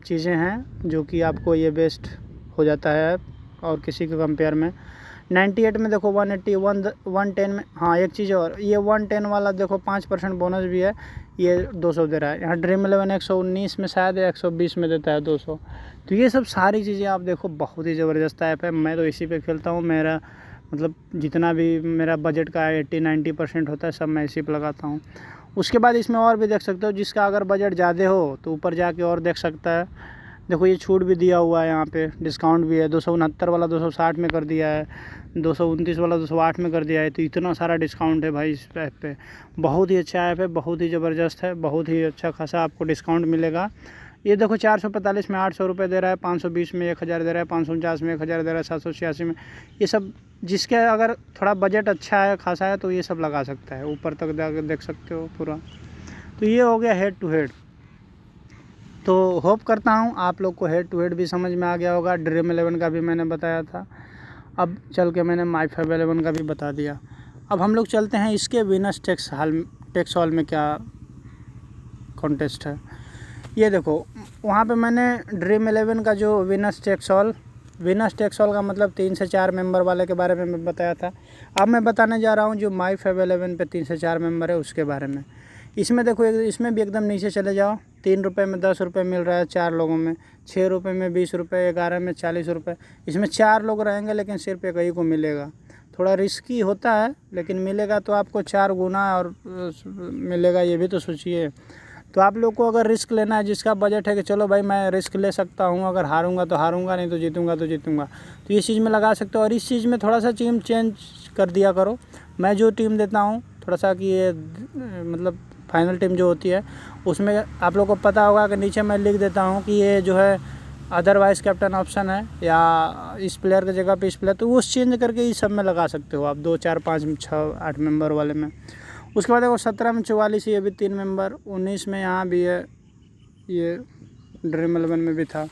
चीज़ें हैं जो कि आपको ये बेस्ट हो जाता है और किसी के कंपेयर में। 98 में देखो 180, 110 में, हाँ एक चीज़ और, ये 110 वाला देखो 5% बोनस भी है, ये 200 दे रहा है। यहाँ ड्रीम 11 119 में शायद 120 में देता है 200। तो ये सब सारी चीज़ें आप देखो, बहुत ही ज़बरदस्त ऐप है। मैं तो इसी पे खेलता हूँ। मेरा मतलब जितना भी मेरा बजट का 80-90% होता है सब मैं इसी पे लगाता हूँ। उसके बाद इसमें और भी देख सकते हो, जिसका अगर बजट ज़्यादा हो तो ऊपर जाके और देख सकता है। देखो ये छूट भी दिया हुआ है, यहाँ पे डिस्काउंट भी है। 269 वाला 260 में कर दिया है, 229 वाला 208 में कर दिया है। तो इतना सारा डिस्काउंट है भाई इस ऐप पे। बहुत ही अच्छा ऐप है, बहुत ही ज़बरदस्त है, बहुत ही अच्छा खासा आपको डिस्काउंट मिलेगा। ये देखो 445 में 800 रुपये दे रहा है, 520 में 1000 दे रहा है, 549 में 1000 दे रहा है, 786 में। ये सब जिसके अगर थोड़ा बजट अच्छा है खासा है तो ये सब लगा सकता है, ऊपर तक जाकर देख सकते हो पूरा। तो ये हो गया हेड टू हेड। तो होप करता हूँ आप लोग को हेड टू हेड भी समझ में आ गया होगा। ड्रीम 11 का भी मैंने बताया था, अब चल के मैंने माई फाइव 11 का भी बता दिया। अब हम लोग चलते हैं इसके विनर्स टेक्स हॉल में क्या कॉन्टेस्ट है। ये देखो वहाँ पे मैंने ड्रीम 11 का जो विनर्स टेक्स हॉल का मतलब 3 से 4 मेंबर वाले के बारे में मैं बताया था। अब मैं बताने जा रहा हूँ जो माई फाइव 11 पे 3 से 4 मेंबर है उसके बारे में। इसमें देखो इसमें भी एकदम नीचे चले जाओ, 3 रुपये में 10 रुपये मिल रहा है 4 लोगों में, 6 रुपये में 20 रुपये, 11 में 40 रुपये। इसमें 4 लोग रहेंगे लेकिन सिर्फ एक ही को मिलेगा। थोड़ा रिस्की होता है लेकिन मिलेगा तो आपको 4 गुना और मिलेगा, ये भी तो सोचिए। तो आप लोग को अगर रिस्क लेना है, जिसका बजट है कि चलो भाई मैं रिस्क ले सकता हूँ, अगर हारूंगा तो हारूंगा, नहीं तो जीतूंगा तो जीतूंगा, तो ये चीज़ में लगा सकते हो। और इस चीज़ में थोड़ा सा टीम चेंज कर दिया करो। मैं जो टीम देता हूँ थोड़ा सा कि ये मतलब फाइनल टीम जो होती है उसमें आप लोग को पता होगा कि नीचे मैं लिख देता हूँ कि ये जो है अदरवाइज़ कैप्टन ऑप्शन है, या इस प्लेयर की जगह पे इस प्लेयर, तो वो चेंज करके इस सब में लगा सकते हो आप, 2 4 5 6 8 मेंबर वाले में। उसके बाद देखो 17 में 44, ये भी 3 मेंबर, 19 में यहाँ भी है, ये ड्रीम 11 में भी था।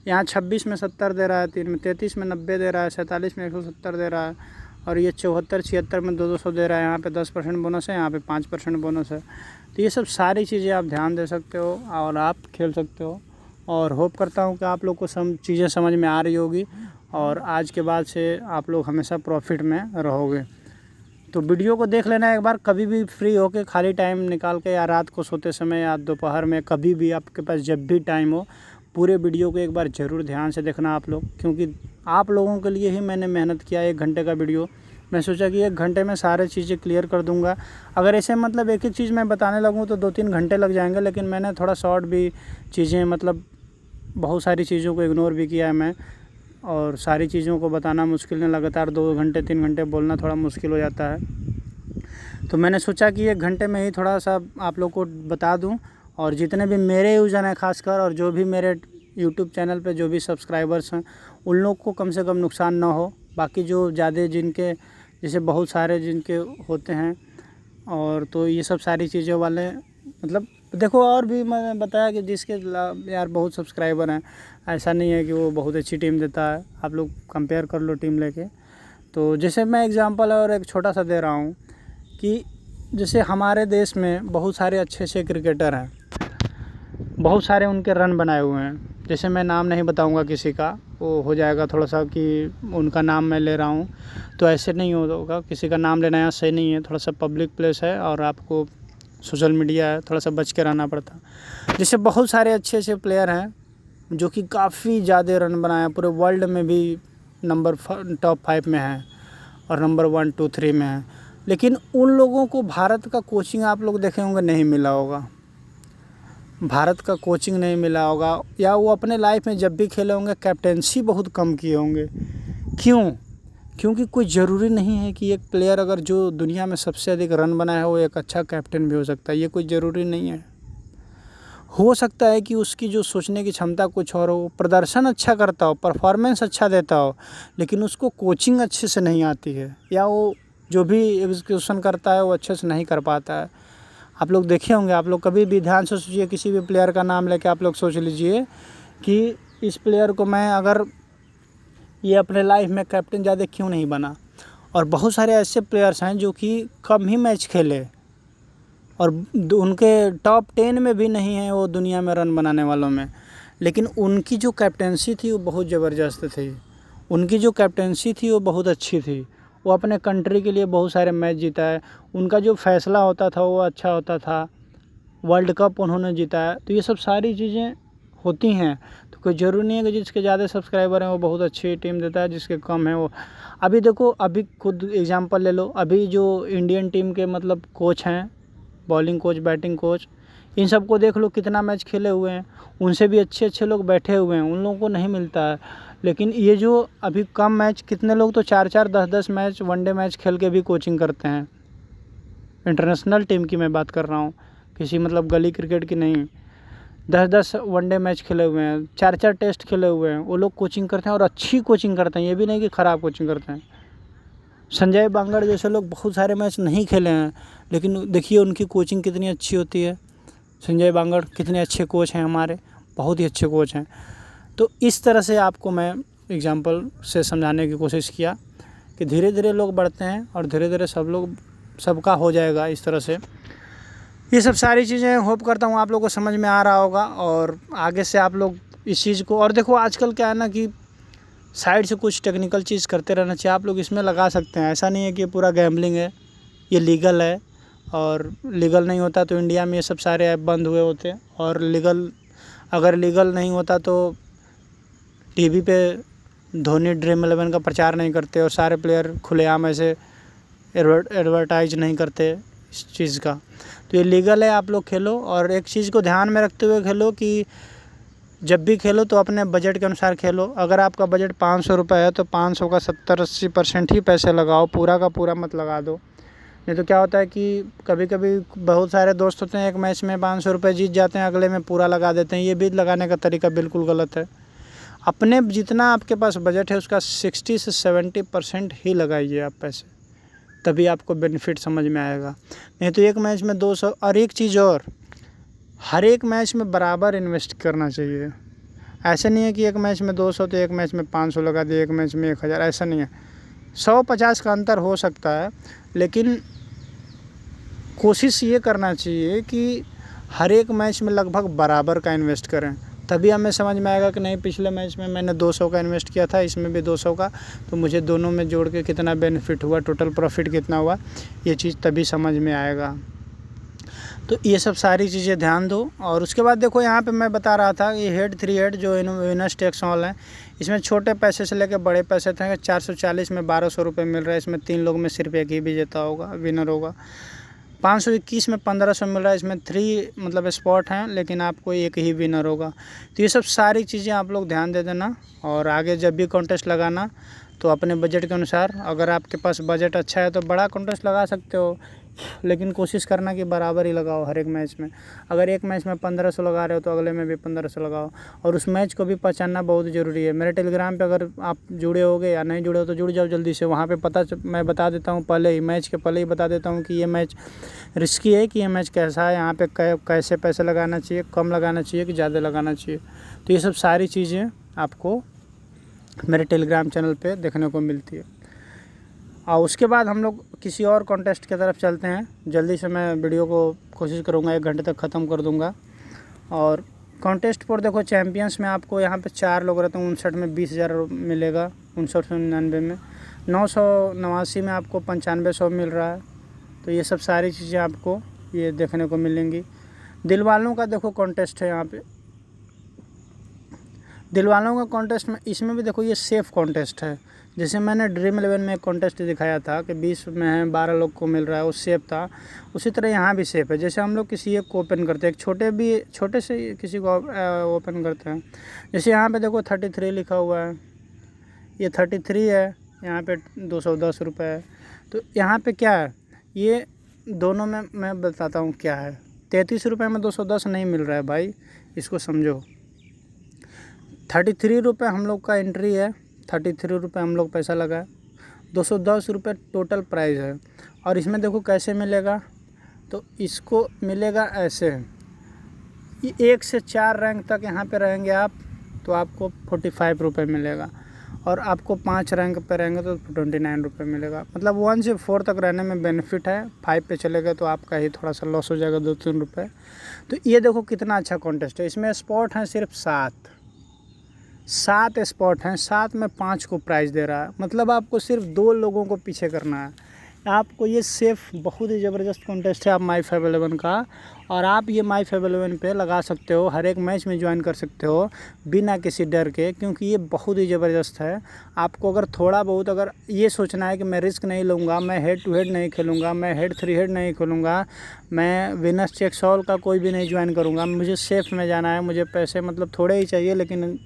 यहाँ 26 में 70 दे रहा है 3 में, 33 में 90 दे रहा है, 47 में 170 दे रहा है, और ये 74-76 में 200 दे रहा है। यहाँ पे 10% बोनस है, यहाँ पे 5% बोनस है। तो ये सब सारी चीज़ें आप ध्यान दे सकते हो और आप खेल सकते हो। और होप करता हूँ कि आप लोग को सब चीज़ें समझ में आ रही होगी और आज के बाद से आप लोग हमेशा प्रॉफिट में रहोगे। तो वीडियो को देख लेना एक बार, कभी भी फ्री होके खाली टाइम निकाल के, या रात को सोते समय या दोपहर में, कभी भी आपके पास जब भी टाइम हो, पूरे वीडियो को एक बार ज़रूर ध्यान से देखना आप लोग, क्योंकि आप लोगों के लिए ही मैंने मेहनत किया। 1 घंटे का वीडियो मैं सोचा कि 1 घंटे में सारी चीज़ें क्लियर कर दूंगा। अगर ऐसे मतलब एक एक चीज़ मैं बताने लगूँ तो 2-3 घंटे लग जाएंगे, लेकिन मैंने थोड़ा शॉर्ट भी चीज़ें, मतलब बहुत सारी चीज़ों को इग्नोर भी किया है मैं, और सारी चीज़ों को बताना मुश्किल नहीं, लगातार 2 घंटे 3 घंटे बोलना थोड़ा मुश्किल हो जाता है। तो मैंने सोचा कि 1 घंटे में ही थोड़ा सा आप लोग को बता दूं, और जितने भी मेरे यूज़र हैं खासकर, और जो भी मेरे यूट्यूब चैनल पे जो भी सब्सक्राइबर्स हैं, उन लोग को कम से कम नुकसान ना हो। बाकी जो ज़्यादा जिनके, जैसे बहुत सारे जिनके होते हैं, और तो ये सब सारी चीज़ों वाले, मतलब देखो, और भी मैंने बताया कि जिसके यार बहुत सब्सक्राइबर हैं, ऐसा नहीं है कि वो बहुत अच्छी टीम देता है। आप लोग कंपेयर कर लो टीम लेके। तो जैसे मैं एग्जांपल और एक छोटा सा दे रहा हूँ कि जैसे हमारे देश में बहुत सारे अच्छे अच्छे क्रिकेटर हैं, बहुत सारे उनके रन बनाए हुए हैं। जैसे मैं नाम नहीं बताऊंगा किसी का, वो हो जाएगा थोड़ा सा कि उनका नाम मैं ले रहा हूँ, तो ऐसे नहीं होगा। किसी का नाम लेना यहाँ सही नहीं है, थोड़ा सा पब्लिक प्लेस है और आपको सोशल मीडिया है, थोड़ा सा बच के रहना पड़ता है। जैसे बहुत सारे अच्छे अच्छे प्लेयर हैं जो कि काफ़ी ज़्यादा रन बनाए हैं, पूरे वर्ल्ड में भी टॉप 5 में है और नंबर 1, 2, 3 में है, लेकिन उन लोगों को भारत का कोचिंग आप लोग देखे होंगे नहीं मिला होगा। भारत का कोचिंग नहीं मिला होगा, या वो अपने लाइफ में जब भी खेले होंगे कैप्टेंसी बहुत कम किए होंगे। क्यों? क्योंकि कोई ज़रूरी नहीं है कि एक प्लेयर अगर जो दुनिया में सबसे अधिक रन बनाया है वो एक अच्छा कैप्टन भी हो सकता है। ये कोई ज़रूरी नहीं है। हो सकता है कि उसकी जो सोचने की क्षमता कुछ और हो, प्रदर्शन अच्छा करता हो, परफॉर्मेंस अच्छा देता हो, लेकिन उसको कोचिंग अच्छे से नहीं आती है, या वो जो भी एग्जीक्यूशन करता है वो अच्छे से नहीं कर पाता है। आप लोग देखे होंगे, आप लोग कभी भी ध्यान से सोचिए, किसी भी प्लेयर का नाम लेके आप लोग सोच लीजिए कि इस प्लेयर को मैं, अगर ये अपने लाइफ में कैप्टन ज़्यादा क्यों नहीं बना। और बहुत सारे ऐसे प्लेयर्स हैं जो कि कम ही मैच खेले और उनके टॉप 10 में भी नहीं है वो दुनिया में रन बनाने वालों में, लेकिन उनकी जो कैप्टेंसी थी वो बहुत ज़बरदस्त थी। उनकी जो कैप्टेंसी थी वो बहुत अच्छी थी। वो अपने कंट्री के लिए बहुत सारे मैच जीता है। उनका जो फैसला होता था वो अच्छा होता था। वर्ल्ड कप उन्होंने जीता है। तो ये सब सारी चीज़ें होती हैं। तो कोई ज़रूरी नहीं है कि जिसके ज़्यादा सब्सक्राइबर हैं वो बहुत अच्छी टीम देता है, जिसके कम है वो। अभी देखो, अभी खुद एग्जांपल ले लो, अभी जो इंडियन टीम के मतलब कोच हैं, बॉलिंग कोच, बैटिंग कोच, इन सबको देख लो कितना मैच खेले हुए हैं। उनसे भी अच्छे अच्छे लोग बैठे हुए हैं, उन लोगों को नहीं मिलता है। लेकिन ये जो अभी कम मैच, कितने लोग तो 4-4, 10-10 मैच, वनडे मैच खेल के भी कोचिंग करते हैं। इंटरनेशनल टीम की मैं बात कर रहा हूँ, किसी मतलब गली क्रिकेट की नहीं। 10-10 वनडे मैच खेले हुए हैं, 4-4 टेस्ट खेले हुए हैं, वो लोग कोचिंग करते हैं और अच्छी कोचिंग करते हैं। ये भी नहीं कि ख़राब कोचिंग करते हैं। संजय बांगड़ जैसे लोग बहुत सारे मैच नहीं खेले हैं, लेकिन देखिए उनकी कोचिंग कितनी अच्छी होती है। संजय बांगड़ कितने अच्छे कोच हैं हमारे, बहुत ही अच्छे कोच हैं। तो इस तरह से आपको मैं एग्जांपल से समझाने की कोशिश किया कि धीरे धीरे लोग बढ़ते हैं और धीरे धीरे सबका हो जाएगा इस तरह से। ये सब सारी चीज़ें होप करता हूँ आप लोगों को समझ में आ रहा होगा, और आगे से आप लोग इस चीज़ को, और देखो आजकल क्या है ना कि साइड से कुछ टेक्निकल चीज़ करते रहना चाहिए। आप लोग इसमें लगा सकते हैं, ऐसा नहीं है कि पूरा गैम्बलिंग है, ये लीगल है। और लीगल नहीं होता तो इंडिया में ये सब सारे ऐप बंद हुए होते। और अगर लीगल नहीं होता तो टीवी पे धोनी ड्रीम 11 का प्रचार नहीं करते और सारे प्लेयर खुलेआम ऐसे एडवर्टाइज नहीं करते इस चीज़ का। तो ये लीगल है, आप लोग खेलो। और एक चीज़ को ध्यान में रखते हुए खेलो कि जब भी खेलो तो अपने बजट के अनुसार खेलो। अगर आपका बजट 500 रुपये है तो 500 का 70-80% ही पैसे लगाओ, पूरा का पूरा मत लगा दो। नहीं तो क्या होता है कि कभी कभी बहुत सारे दोस्त होते हैं, एक मैच में 500 रुपये जीत जाते हैं, अगले में पूरा लगा देते हैं। ये भी लगाने का तरीका बिल्कुल गलत है। अपने जितना आपके पास बजट है उसका 60 से 70% ही लगाइए आप पैसे, तभी आपको बेनिफिट समझ में आएगा। नहीं तो एक मैच में 200। और एक चीज़ और, हर एक मैच में बराबर इन्वेस्ट करना चाहिए। ऐसे नहीं है कि एक मैच में 200 तो एक मैच में 500 लगा दिए, एक मैच में 1000, ऐसा नहीं है। 100-50 का अंतर हो सकता है, लेकिन कोशिश ये करना चाहिए कि हर एक मैच में लगभग बराबर का इन्वेस्ट करें, तभी हमें समझ में आएगा कि नहीं पिछले मैच में मैंने 200 का इन्वेस्ट किया था, इसमें भी 200 का, तो मुझे दोनों में जोड़ के कितना बेनिफिट हुआ, टोटल प्रॉफिट कितना हुआ, ये चीज़ तभी समझ में आएगा। तो ये सब सारी चीज़ें ध्यान दो। और उसके बाद देखो यहाँ पे मैं बता रहा था ये हेड 3 हेड जो विनर्स टेक्स ऑल है, इसमें छोटे पैसे से लेकर बड़े पैसे थे। 440 में 1200 रुपये मिल रहा है, इसमें 3 लोग में सिर्फ एक ही विजेता होगा, विनर होगा। 521 में 1500 मिल रहा है, इसमें 3 मतलब स्पॉट हैं, लेकिन आपको एक ही विनर होगा। तो ये सब सारी चीज़ें आप लोग ध्यान दे देना, और आगे जब भी कॉन्टेस्ट लगाना तो अपने बजट के अनुसार, अगर आपके पास बजट अच्छा है तो बड़ा कॉन्टेस्ट लगा सकते हो, लेकिन कोशिश करना कि बराबर ही लगाओ हर एक मैच में। अगर एक मैच में 1500 लगा रहे हो तो अगले में भी 1500 लगाओ, और उस मैच को भी पहचानना बहुत ज़रूरी है। मेरे टेलीग्राम पे अगर आप जुड़े होगे या नहीं जुड़े हो तो जुड़ जाओ जल्दी से, वहाँ पे मैं बता देता हूँ पहले ही, मैच के पहले ही बता देता हूँ कि ये मैच रिस्की है, कि ये मैच कैसा है, यहाँ पे कैसे पैसे लगाना चाहिए, कम लगाना चाहिए कि ज़्यादा लगाना चाहिए। तो ये सब सारी चीज़ें आपको मेरे टेलीग्राम चैनल पे देखने को मिलती है। और उसके बाद हम लोग किसी और कॉन्टेस्ट की तरफ चलते हैं। जल्दी से मैं वीडियो को कोशिश करूँगा 1 घंटे तक ख़त्म कर दूँगा। और कॉन्टेस्ट पर देखो चैम्पियंस में आपको यहाँ पे 4 लोग रहते हैं, 59 में 20,000 मिलेगा, 5999 में 989 में आपको 9500 मिल रहा है। तो ये सब सारी चीज़ें आपको ये देखने को मिलेंगी। दिलवालों का देखो कॉन्टेस्ट है यहाँ पे, दिलवालों का कॉन्टेस्ट में, इसमें भी देखो ये सेफ़ कॉन्टेस्ट है। जैसे मैंने ड्रीम 11 में एक कॉन्टेस्ट दिखाया था कि 20 में है 12 लोग को मिल रहा है, वो सेफ़ था, उसी तरह यहाँ भी सेफ़ है। जैसे हम लोग किसी एक को ओपन करते हैं, एक छोटे से किसी को ओपन करते हैं, जैसे यहाँ पे देखो 33 लिखा हुआ है, ये 33 है, यहाँ पे 210 रुपये है। तो यहाँ पे क्या है, ये दोनों में मैं बताता हूँ क्या है। 33 रुपये में 210 नहीं मिल रहा है भाई, इसको समझो। 33 रुपये हम लोग का एंट्री है, 33 रुपये हम लोग पैसा लगाए, 210 रुपये टोटल प्राइस है। और इसमें देखो कैसे मिलेगा, तो इसको मिलेगा ऐसे, 1 से 4 रैंक तक यहाँ पे रहेंगे आप तो आपको 45 रुपये मिलेगा, और आपको 5 रैंक पे रहेंगे तो 29 रुपये मिलेगा। मतलब 1 से 4 तक रहने में बेनिफिट है, 5 पे चले गए तो आपका ही थोड़ा सा लॉस हो जाएगा, 2-3 रुपये। तो ये देखो कितना अच्छा कॉन्टेस्ट है। इसमें स्पॉट हैं सिर्फ 7 स्पॉट हैं, 7 में 5 को प्राइज़ दे रहा है। मतलब आपको सिर्फ 2 लोगों को पीछे करना है आपको। ये सेफ़ बहुत ही ज़बरदस्त कॉन्टेस्ट है आप MyFab11 का, और आप ये MyFab11 पे लगा सकते हो, हर एक मैच में ज्वाइन कर सकते हो बिना किसी डर के, क्योंकि ये बहुत ही ज़बरदस्त है। आपको अगर थोड़ा बहुत अगर ये सोचना है कि मैं रिस्क नहीं लूँगा, मैं हेड टू हेड नहीं खेलूँगा, मैं हेड 3 हेड नहीं खेलूँगा, मैं विनर्स टेक्स ऑल का कोई भी नहीं ज्वाइन करूँगा, मुझे सेफ़ में जाना है, मुझे पैसे मतलब थोड़े ही चाहिए लेकिन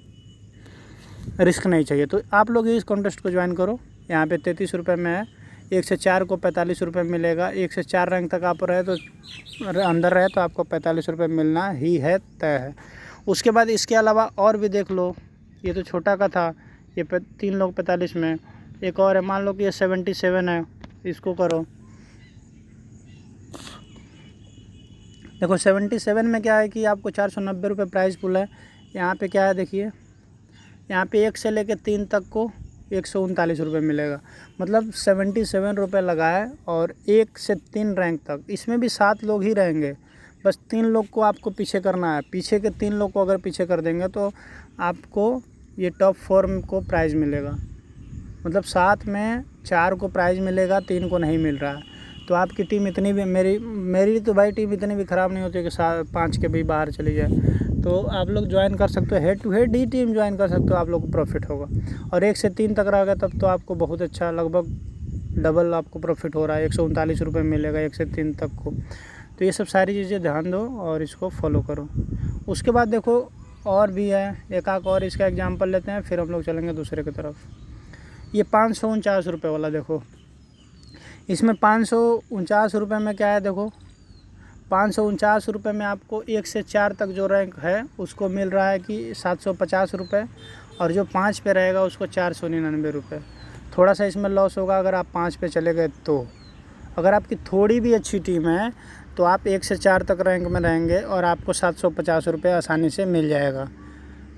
रिस्क नहीं चाहिए, तो आप लोग इस कॉन्टेस्ट को ज्वाइन करो। यहाँ पे 33 रुपये में है, 1 से 4 को 45 रुपये मिलेगा। 1 से 4 रैंक तक आप रहे तो अंदर रहे तो आपको 45 रुपये मिलना ही है, तय है। उसके बाद इसके अलावा और भी देख लो, ये तो छोटा का था, ये 3 लोग 45 में, एक और है, मान लो कि ये 77 है, इसको करो। देखो 77 में क्या है कि आपको 490 रुपये प्राइस पुल है। यहाँ पे क्या है देखिए, यहाँ पे 1 से लेकर 3 तक को 139 रुपये मिलेगा। मतलब 77 रुपये लगाए, और 1 से 3 रैंक तक, इसमें भी 7 लोग ही रहेंगे, बस 3 लोग को आपको पीछे करना है। पीछे के 3 लोग को अगर पीछे कर देंगे तो आपको ये टॉप 4 को प्राइज़ मिलेगा। मतलब 7 में 4 को प्राइज़ मिलेगा, 3 को नहीं मिल रहा है। तो आपकी टीम इतनी भी, मेरी तो भाई टीम इतनी भी ख़राब नहीं होती कि 5 के भी बाहर चली जाए। तो आप लोग ज्वाइन कर सकते हो, हेड टू हेड ही टीम ज्वाइन कर सकते हो, आप लोग को प्रॉफिट होगा। और 1 से 3 तक रह गया तब तो आपको बहुत अच्छा, लगभग डबल आपको प्रॉफिट हो रहा है, 139 रुपये मिलेगा 1 से 3 तक को। तो ये सब सारी चीज़ें ध्यान दो और इसको फॉलो करो। उसके बाद देखो और भी है, एक आध और इसका एग्जाम्पल लेते हैं, फिर हम लोग चलेंगे दूसरे की तरफ। ये 549 रुपये वाला देखो, इसमें 549 रुपये में क्या है देखो, 549 रुपये में आपको 1 से 4 तक जो रैंक है उसको मिल रहा है कि 750 रुपये, और जो 5 पे रहेगा उसको 499 रुपये। थोड़ा सा इसमें लॉस होगा अगर आप 5 पे चले गए तो। अगर आपकी थोड़ी भी अच्छी टीम है तो आप 1 से 4 तक रैंक में रहेंगे और आपको 750 रुपये आसानी से मिल जाएगा।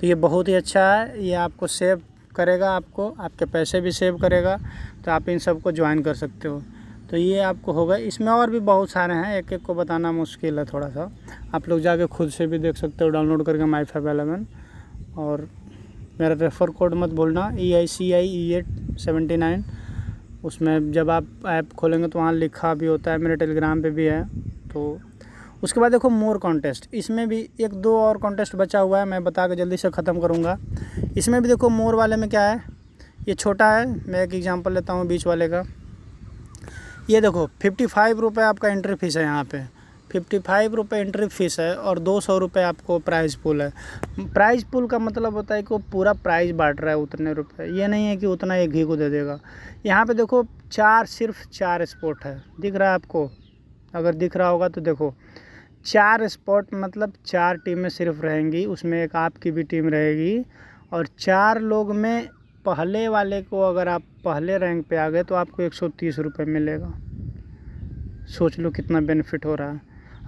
तो ये बहुत ही अच्छा है, ये आपको सेव करेगा, आपको आपके पैसे भी सेव करेगा। तो आप इन सब को ज्वाइन कर सकते हो। तो ये आपको होगा। इसमें और भी बहुत सारे हैं, एक एक को बताना मुश्किल है थोड़ा सा। आप लोग जाके खुद से भी देख सकते हो डाउनलोड करके MY511। और मेरा रेफ़र कोड मत भूलना, EICIE879। उसमें जब आप ऐप खोलेंगे तो वहाँ लिखा भी होता है, मेरे टेलीग्राम पे भी है। तो उसके बाद देखो मोर कॉन्टेस्ट, इसमें भी 1-2 और कॉन्टेस्ट बचा हुआ है, मैं बता के जल्दी से ख़त्म करूँगा। इसमें भी देखो मोर वाले में क्या है, ये छोटा है, मैं एक एग्जांपल लेता हूँ बीच वाले का। ये देखो 55 रुपये आपका एंट्री फ़ीस है, यहाँ पे 55 रुपये एंट्री फ़ीस है और 200 रुपये आपको प्राइज़ पुल है। प्राइज़ पुल का मतलब होता है कि वो पूरा प्राइज़ बांट रहा है उतने रुपये, ये नहीं है कि उतना एक ही को दे देगा। यहाँ पे देखो सिर्फ 4 स्पॉट है, दिख रहा है आपको? अगर दिख रहा होगा तो देखो 4 स्पॉट मतलब 4 टीमें सिर्फ रहेंगी, उसमें एक आपकी भी टीम रहेगी। और 4 लोग में पहले वाले को अगर आप पहले रैंक पे आ गए तो आपको 130 रुपये मिलेगा। सोच लो कितना बेनिफिट हो रहा है।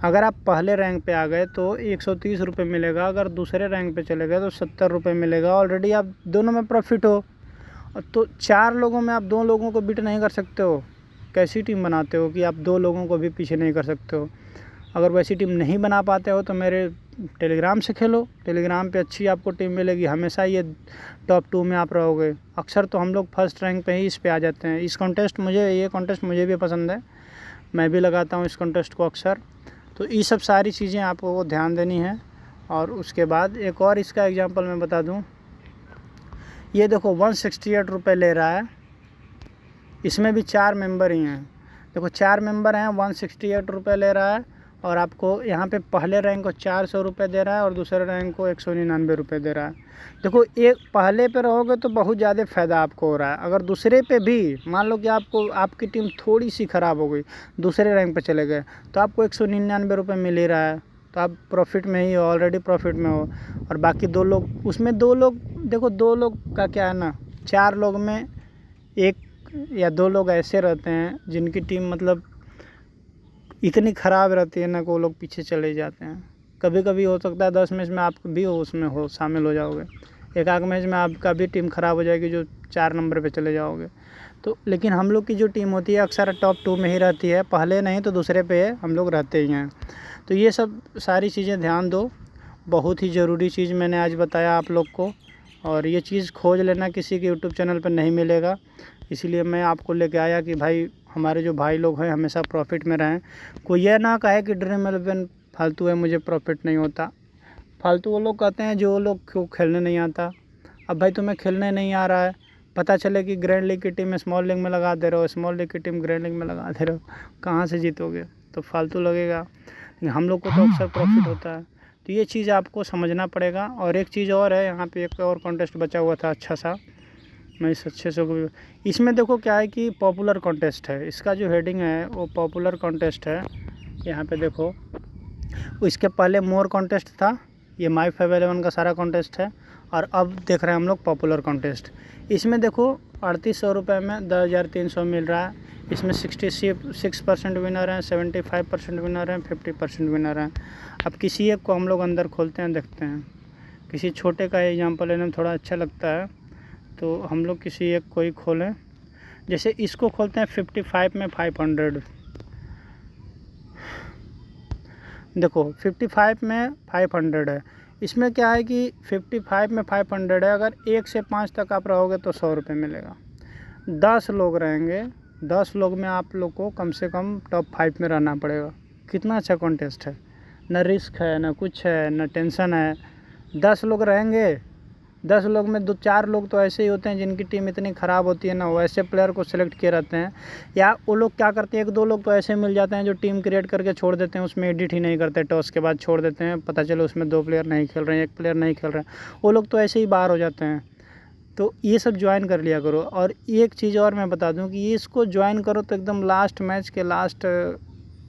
अगर आप पहले रैंक पे आ गए तो 130 रुपये मिलेगा, अगर दूसरे रैंक पे चले गए तो 70 रुपये मिलेगा। ऑलरेडी आप दोनों में प्रॉफिट हो। तो 4 लोगों में आप 2 लोगों को बीट नहीं कर सकते हो। कैसी टीम बनाते हो कि आप 2 लोगों को भी पीछे नहीं कर सकते हो। अगर वैसी टीम नहीं बना पाते हो तो मेरे टेलीग्राम से खेलो, टेलीग्राम पे अच्छी आपको टीम मिलेगी, हमेशा ये टॉप 2 में आप रहोगे। अक्सर तो हम लोग फर्स्ट रैंक पे ही इस पे आ जाते हैं। ये कॉन्टेस्ट मुझे भी पसंद है, मैं भी लगाता हूँ इस कॉन्टेस्ट को अक्सर। तो ये सब सारी चीज़ें आपको ध्यान देनी है। और उसके बाद एक और इसका एग्जांपल मैं बता दूँ, ये देखो 168 रुपये ले रहा है, इसमें भी 4 मेंबर ही हैं। देखो 4 मेंबर हैं, 168 रुपये ले रहा है। और आपको यहाँ पे पहले रैंक को 400 रुपये दे रहा है और दूसरे रैंक को 199 रुपये दे रहा है। देखो एक पहले पे रहोगे तो बहुत ज़्यादा फ़ायदा आपको हो रहा है। अगर दूसरे पे भी मान लो कि आपकी टीम थोड़ी सी ख़राब हो गई, दूसरे रैंक पे चले गए, तो आपको 199 रुपये मिल ही रहा है। तो आप प्रॉफिट में ही हो, ऑलरेडी प्रॉफिट में हो। और बाकी 2 लोग, उसमें 2 लोग, देखो 2 लोग का क्या है ना, 4 लोग में 1 या 2 लोग ऐसे रहते हैं जिनकी टीम मतलब इतनी ख़राब रहती है ना कि वो लोग पीछे चले जाते हैं। कभी कभी हो सकता है 10 मैच में आप भी उसमें शामिल हो जाओगे, एक आध मैच में आपका भी टीम ख़राब हो जाएगी जो 4 नंबर पे चले जाओगे। तो लेकिन हम लोग की जो टीम होती है अक्सर टॉप 2 में ही रहती है, पहले नहीं तो दूसरे पे हम लोग रहते ही हैं। तो ये सब सारी चीज़ें ध्यान दो, बहुत ही ज़रूरी चीज़ मैंने आज बताया आप लोग को। और ये चीज़ खोज लेना, किसी के यूट्यूब चैनल पर नहीं मिलेगा, इसीलिए मैं आपको लेके आया कि भाई हमारे जो भाई लोग हैं हमेशा प्रॉफिट में रहें। कोई यह ना कहे कि ड्रीम 11 फालतू है, मुझे प्रॉफिट नहीं होता। फालतू वो लोग कहते हैं जो लोग को खेलने नहीं आता। अब भाई तुम्हें खेलने नहीं आ रहा है, पता चले कि ग्रैंड लीग की टीम स्मॉल लीग में लगा दे रहे हो, स्मॉल लीग की टीम ग्रैंड लीग में लगा दे रहे हो, कहाँ से जीतोगे? तो फालतू लगेगा। हम लोग को तो अक्सर प्रॉफिट होता है। तो ये चीज़ आपको समझना पड़ेगा। और एक चीज़ और है, यहाँ पे एक और कॉन्टेस्ट बचा हुआ था अच्छा सा, मैं इस अच्छे से को, इसमें देखो क्या है कि पॉपुलर कॉन्टेस्ट है, इसका जो हेडिंग है वो पॉपुलर कॉन्टेस्ट है। यहाँ पे देखो, इसके पहले मोर कॉन्टेस्ट था, ये MY511 का सारा कॉन्टेस्ट है। और अब देख रहे हैं हम लोग पॉपुलर कॉन्टेस्ट। इसमें देखो 3800 रुपये में 10,300 मिल रहा है। इसमें 66% विनर हैं, 75% विनर हैं, 50% विनर हैं। अब किसी एक को हम लोग अंदर खोलते हैं, देखते हैं। किसी छोटे का एग्जांपल लेने में थोड़ा अच्छा लगता है, तो हम लोग किसी एक को ही खोलें। जैसे इसको खोलते हैं 55 में 500। देखो 55 में 500 है। इसमें क्या है कि 55 में 500 है, अगर 1 से 5 तक आप रहोगे तो 100 रुपये मिलेगा। 10 लोग रहेंगे, 10 लोग में आप लोग को कम से कम टॉप 5 में रहना पड़ेगा। कितना अच्छा कॉन्टेस्ट है, ना रिस्क है, ना कुछ है, ना टेंशन है। 10 लोग रहेंगे, 10 लोग में 2-4 लोग तो ऐसे ही होते हैं जिनकी टीम इतनी ख़राब होती है ना, वो ऐसे प्लेयर को सिलेक्ट किए रहते हैं। या वो लोग क्या करते हैं, 1-2 लोग तो ऐसे मिल जाते हैं जो टीम क्रिएट करके छोड़ देते हैं, उसमें एडिट ही नहीं करते, टॉस के बाद छोड़ देते हैं, पता चले उसमें 2 प्लेयर नहीं खेल रहे हैं, 1 प्लेयर नहीं खेल रहे हैं, वो लोग तो ऐसे ही बाहर हो जाते हैं। तो ये सब ज्वाइन कर लिया करो। और एक चीज़ और मैं बता दूं कि ये इसको ज्वाइन करो तो एकदम लास्ट मैच के लास्ट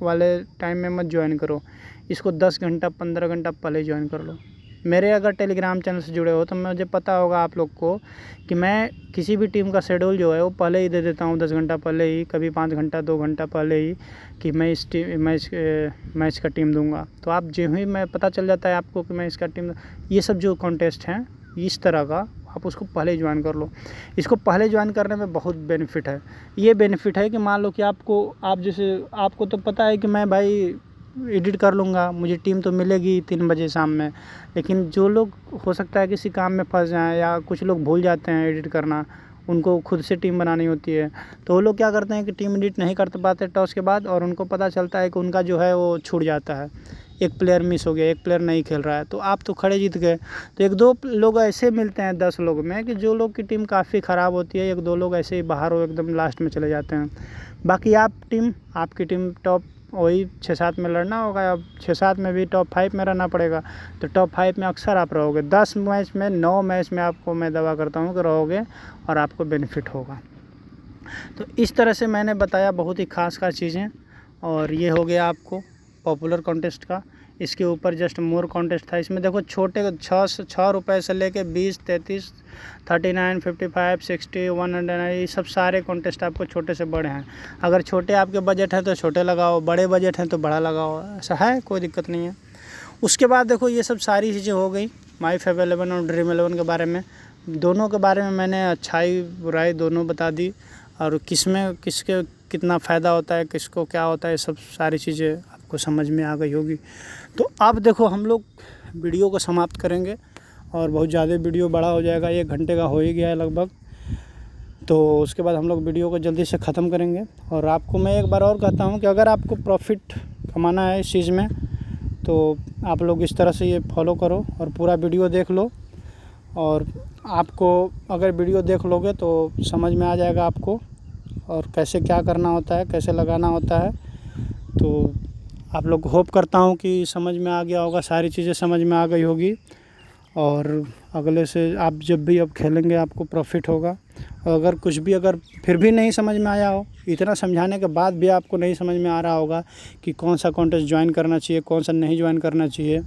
वाले टाइम में मत ज्वाइन करो, इसको 10 घंटा 15 घंटा पहले ज्वाइन कर लो। मेरे अगर टेलीग्राम चैनल से जुड़े हो तो मुझे पता होगा आप लोग को कि मैं किसी भी टीम का शेड्यूल जो है वो पहले ही दे देता हूँ, 10 घंटा पहले ही, कभी 5 घंटा 2 घंटा पहले ही, कि मैं इस मैच का टीम दूंगा। तो आप जो ही मैं पता चल जाता है आपको कि मैं इसका टीम, ये सब जो कॉन्टेस्ट हैं इस तरह का आप उसको पहले ही ज्वाइन कर लो। इसको पहले ज्वाइन करने में बहुत बेनिफिट है। ये बेनिफिट है कि मान लो कि आपको तो पता है कि मैं भाई एडिट कर लूँगा, मुझे टीम तो मिलेगी 3 बजे शाम में। लेकिन जो लोग हो सकता है किसी काम में फंस जाएँ या कुछ लोग भूल जाते हैं एडिट करना, उनको खुद से टीम बनानी होती है, तो वो लोग क्या करते हैं कि टीम एडिट नहीं कर पाते टॉस के बाद, और उनको पता चलता है कि उनका जो है वो छूट जाता है, एक प्लेयर मिस हो गया, एक प्लेयर नहीं खेल रहा है, तो आप तो खड़े जीत गए। तो 1-2 लोग ऐसे मिलते हैं 10 लोग में कि जो लोग की टीम काफ़ी ख़राब होती है, 1-2 लोग ऐसे ही बाहर हो एकदम लास्ट में चले जाते हैं। बाकी आपकी टीम टॉप वही 6-7 में लड़ना होगा। अब 6-7 में भी टॉप 5 में रहना पड़ेगा, तो टॉप 5 में अक्सर आप रहोगे। 10 मैच में 9 मैच में आपको मैं दावा करता हूँ कि रहोगे और आपको बेनिफिट होगा। तो इस तरह से मैंने बताया बहुत ही खास चीज़ें। और ये हो गया आपको पॉपुलर कॉन्टेस्ट का। इसके ऊपर जस्ट मोर कॉन्टेस्ट था। इसमें देखो छोटे 6 रुपये से लेके 20, 33, 39, 55, 60, 100, ये सब सारे कॉन्टेस्ट आपको छोटे से बड़े हैं। अगर छोटे आपके बजट है तो छोटे लगाओ, बड़े बजट हैं तो बड़ा लगाओ, ऐसा है, कोई दिक्कत नहीं है। उसके बाद देखो ये सब सारी चीज़ें हो गई माई फेव 11 और ड्रीम 11 के बारे में। दोनों के बारे में मैंने अच्छाई बुराई दोनों बता दी, और किसके कितना फ़ायदा होता है, किसको क्या होता है, सब सारी चीज़ें आपको समझ में आ गई होगी। तो अब देखो हम लोग वीडियो को समाप्त करेंगे, और बहुत ज़्यादा वीडियो बड़ा हो जाएगा, 1 घंटे का हो ही गया है लगभग। तो उसके बाद हम लोग वीडियो को जल्दी से ख़त्म करेंगे। और आपको मैं एक बार और कहता हूँ कि अगर आपको प्रॉफिट कमाना है इस चीज़ में, तो आप लोग इस तरह से ये फॉलो करो और पूरा वीडियो देख लो। और आपको अगर वीडियो देख लोगे तो समझ में आ जाएगा आपको, और कैसे क्या करना होता है, कैसे लगाना होता है। तो आप लोग होप करता हूँ कि समझ में आ गया होगा, सारी चीज़ें समझ में आ गई होगी, और अगले से आप जब भी अब खेलेंगे आपको प्रॉफिट होगा। और अगर फिर भी नहीं समझ में आया हो, इतना समझाने के बाद भी आपको नहीं समझ में आ रहा होगा कि कौन सा कॉन्टेस्ट ज्वाइन करना चाहिए, कौन सा नहीं ज्वाइन करना चाहिए,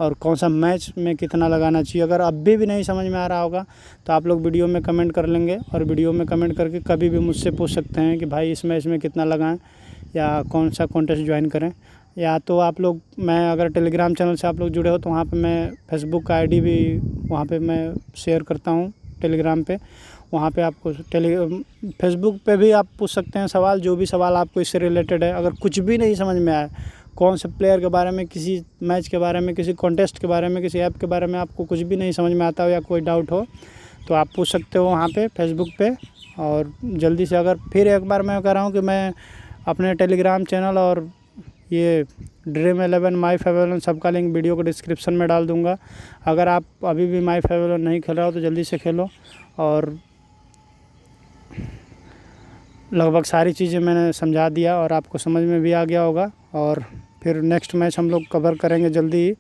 और कौन सा मैच में कितना लगाना चाहिए, अगर अब भी नहीं समझ में आ रहा होगा, तो आप लोग वीडियो में कमेंट कर लेंगे। और वीडियो में कमेंट करके कभी भी मुझसे पूछ सकते हैं कि भाई इस मैच में कितना लगाएं या कौन सा कॉन्टेस्ट ज्वाइन करें। या तो आप लोग, मैं अगर टेलीग्राम चैनल से आप लोग जुड़े हो तो वहाँ पे मैं फेसबुक का आईडी भी वहाँ पे मैं शेयर करता हूँ टेलीग्राम पे। वहाँ पे आपको फेसबुक पे भी आप पूछ सकते हैं सवाल, जो भी सवाल आपको इससे रिलेटेड है। अगर कुछ भी नहीं समझ में आए, कौन से प्लेयर के बारे में, किसी मैच के बारे में, किसी कॉन्टेस्ट के बारे में, किसी ऐप के बारे में आपको कुछ भी नहीं समझ में आता हो या कोई डाउट हो, तो आप पूछ सकते हो वहाँ पे फेसबुक पे। और जल्दी से, अगर फिर एक बार मैं कह रहा हूँ कि मैं अपने टेलीग्राम चैनल और ये ड्रीम 11 माई फेव 11 सबका लिंक वीडियो को डिस्क्रिप्शन में डाल दूँगा। अगर आप अभी भी माई फेव 11 नहीं खेल रहे हो तो जल्दी से खेलो। और लगभग सारी चीज़ें मैंने समझा दिया और आपको समझ में भी आ गया होगा। और फिर नेक्स्ट मैच हम लोग कवर करेंगे जल्दी ही,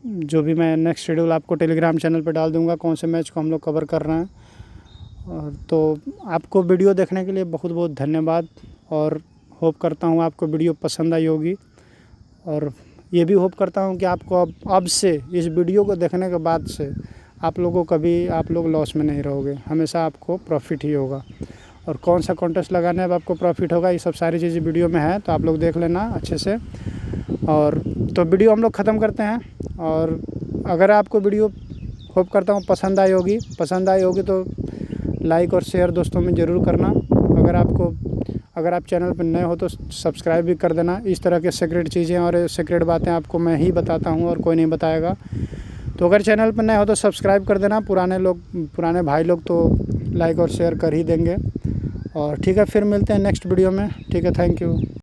जो भी मैं नेक्स्ट शेड्यूल आपको टेलीग्राम चैनल पर डाल दूँगा, कौन से मैच को हम लोग कवर कर रहे हैं। और तो आपको वीडियो देखने के लिए बहुत बहुत धन्यवाद, और होप करता हूँ आपको वीडियो पसंद आई होगी। और ये भी होप करता हूँ कि आपको अब से इस वीडियो को देखने के बाद से आप लोग लॉस में नहीं रहोगे, हमेशा आपको प्रॉफिट ही होगा। और कौन सा कॉन्टेस्ट लगाने अब आपको प्रॉफिट होगा, ये सब सारी चीज़ें वीडियो में है, तो आप लोग देख लेना अच्छे से। और तो वीडियो हम लोग ख़त्म करते हैं। और अगर आपको वीडियो होप करता हूँ पसंद आई होगी तो लाइक और शेयर दोस्तों में ज़रूर करना। अगर आप चैनल पर नए हो तो सब्सक्राइब भी कर देना। इस तरह के सीक्रेट चीज़ें और सीक्रेट बातें आपको मैं ही बताता हूँ और कोई नहीं बताएगा। तो अगर चैनल पर नए हो तो सब्सक्राइब कर देना। पुराने भाई लोग तो लाइक और शेयर कर ही देंगे। और ठीक है, फिर मिलते हैं नेक्स्ट वीडियो में। ठीक है, थैंक यू।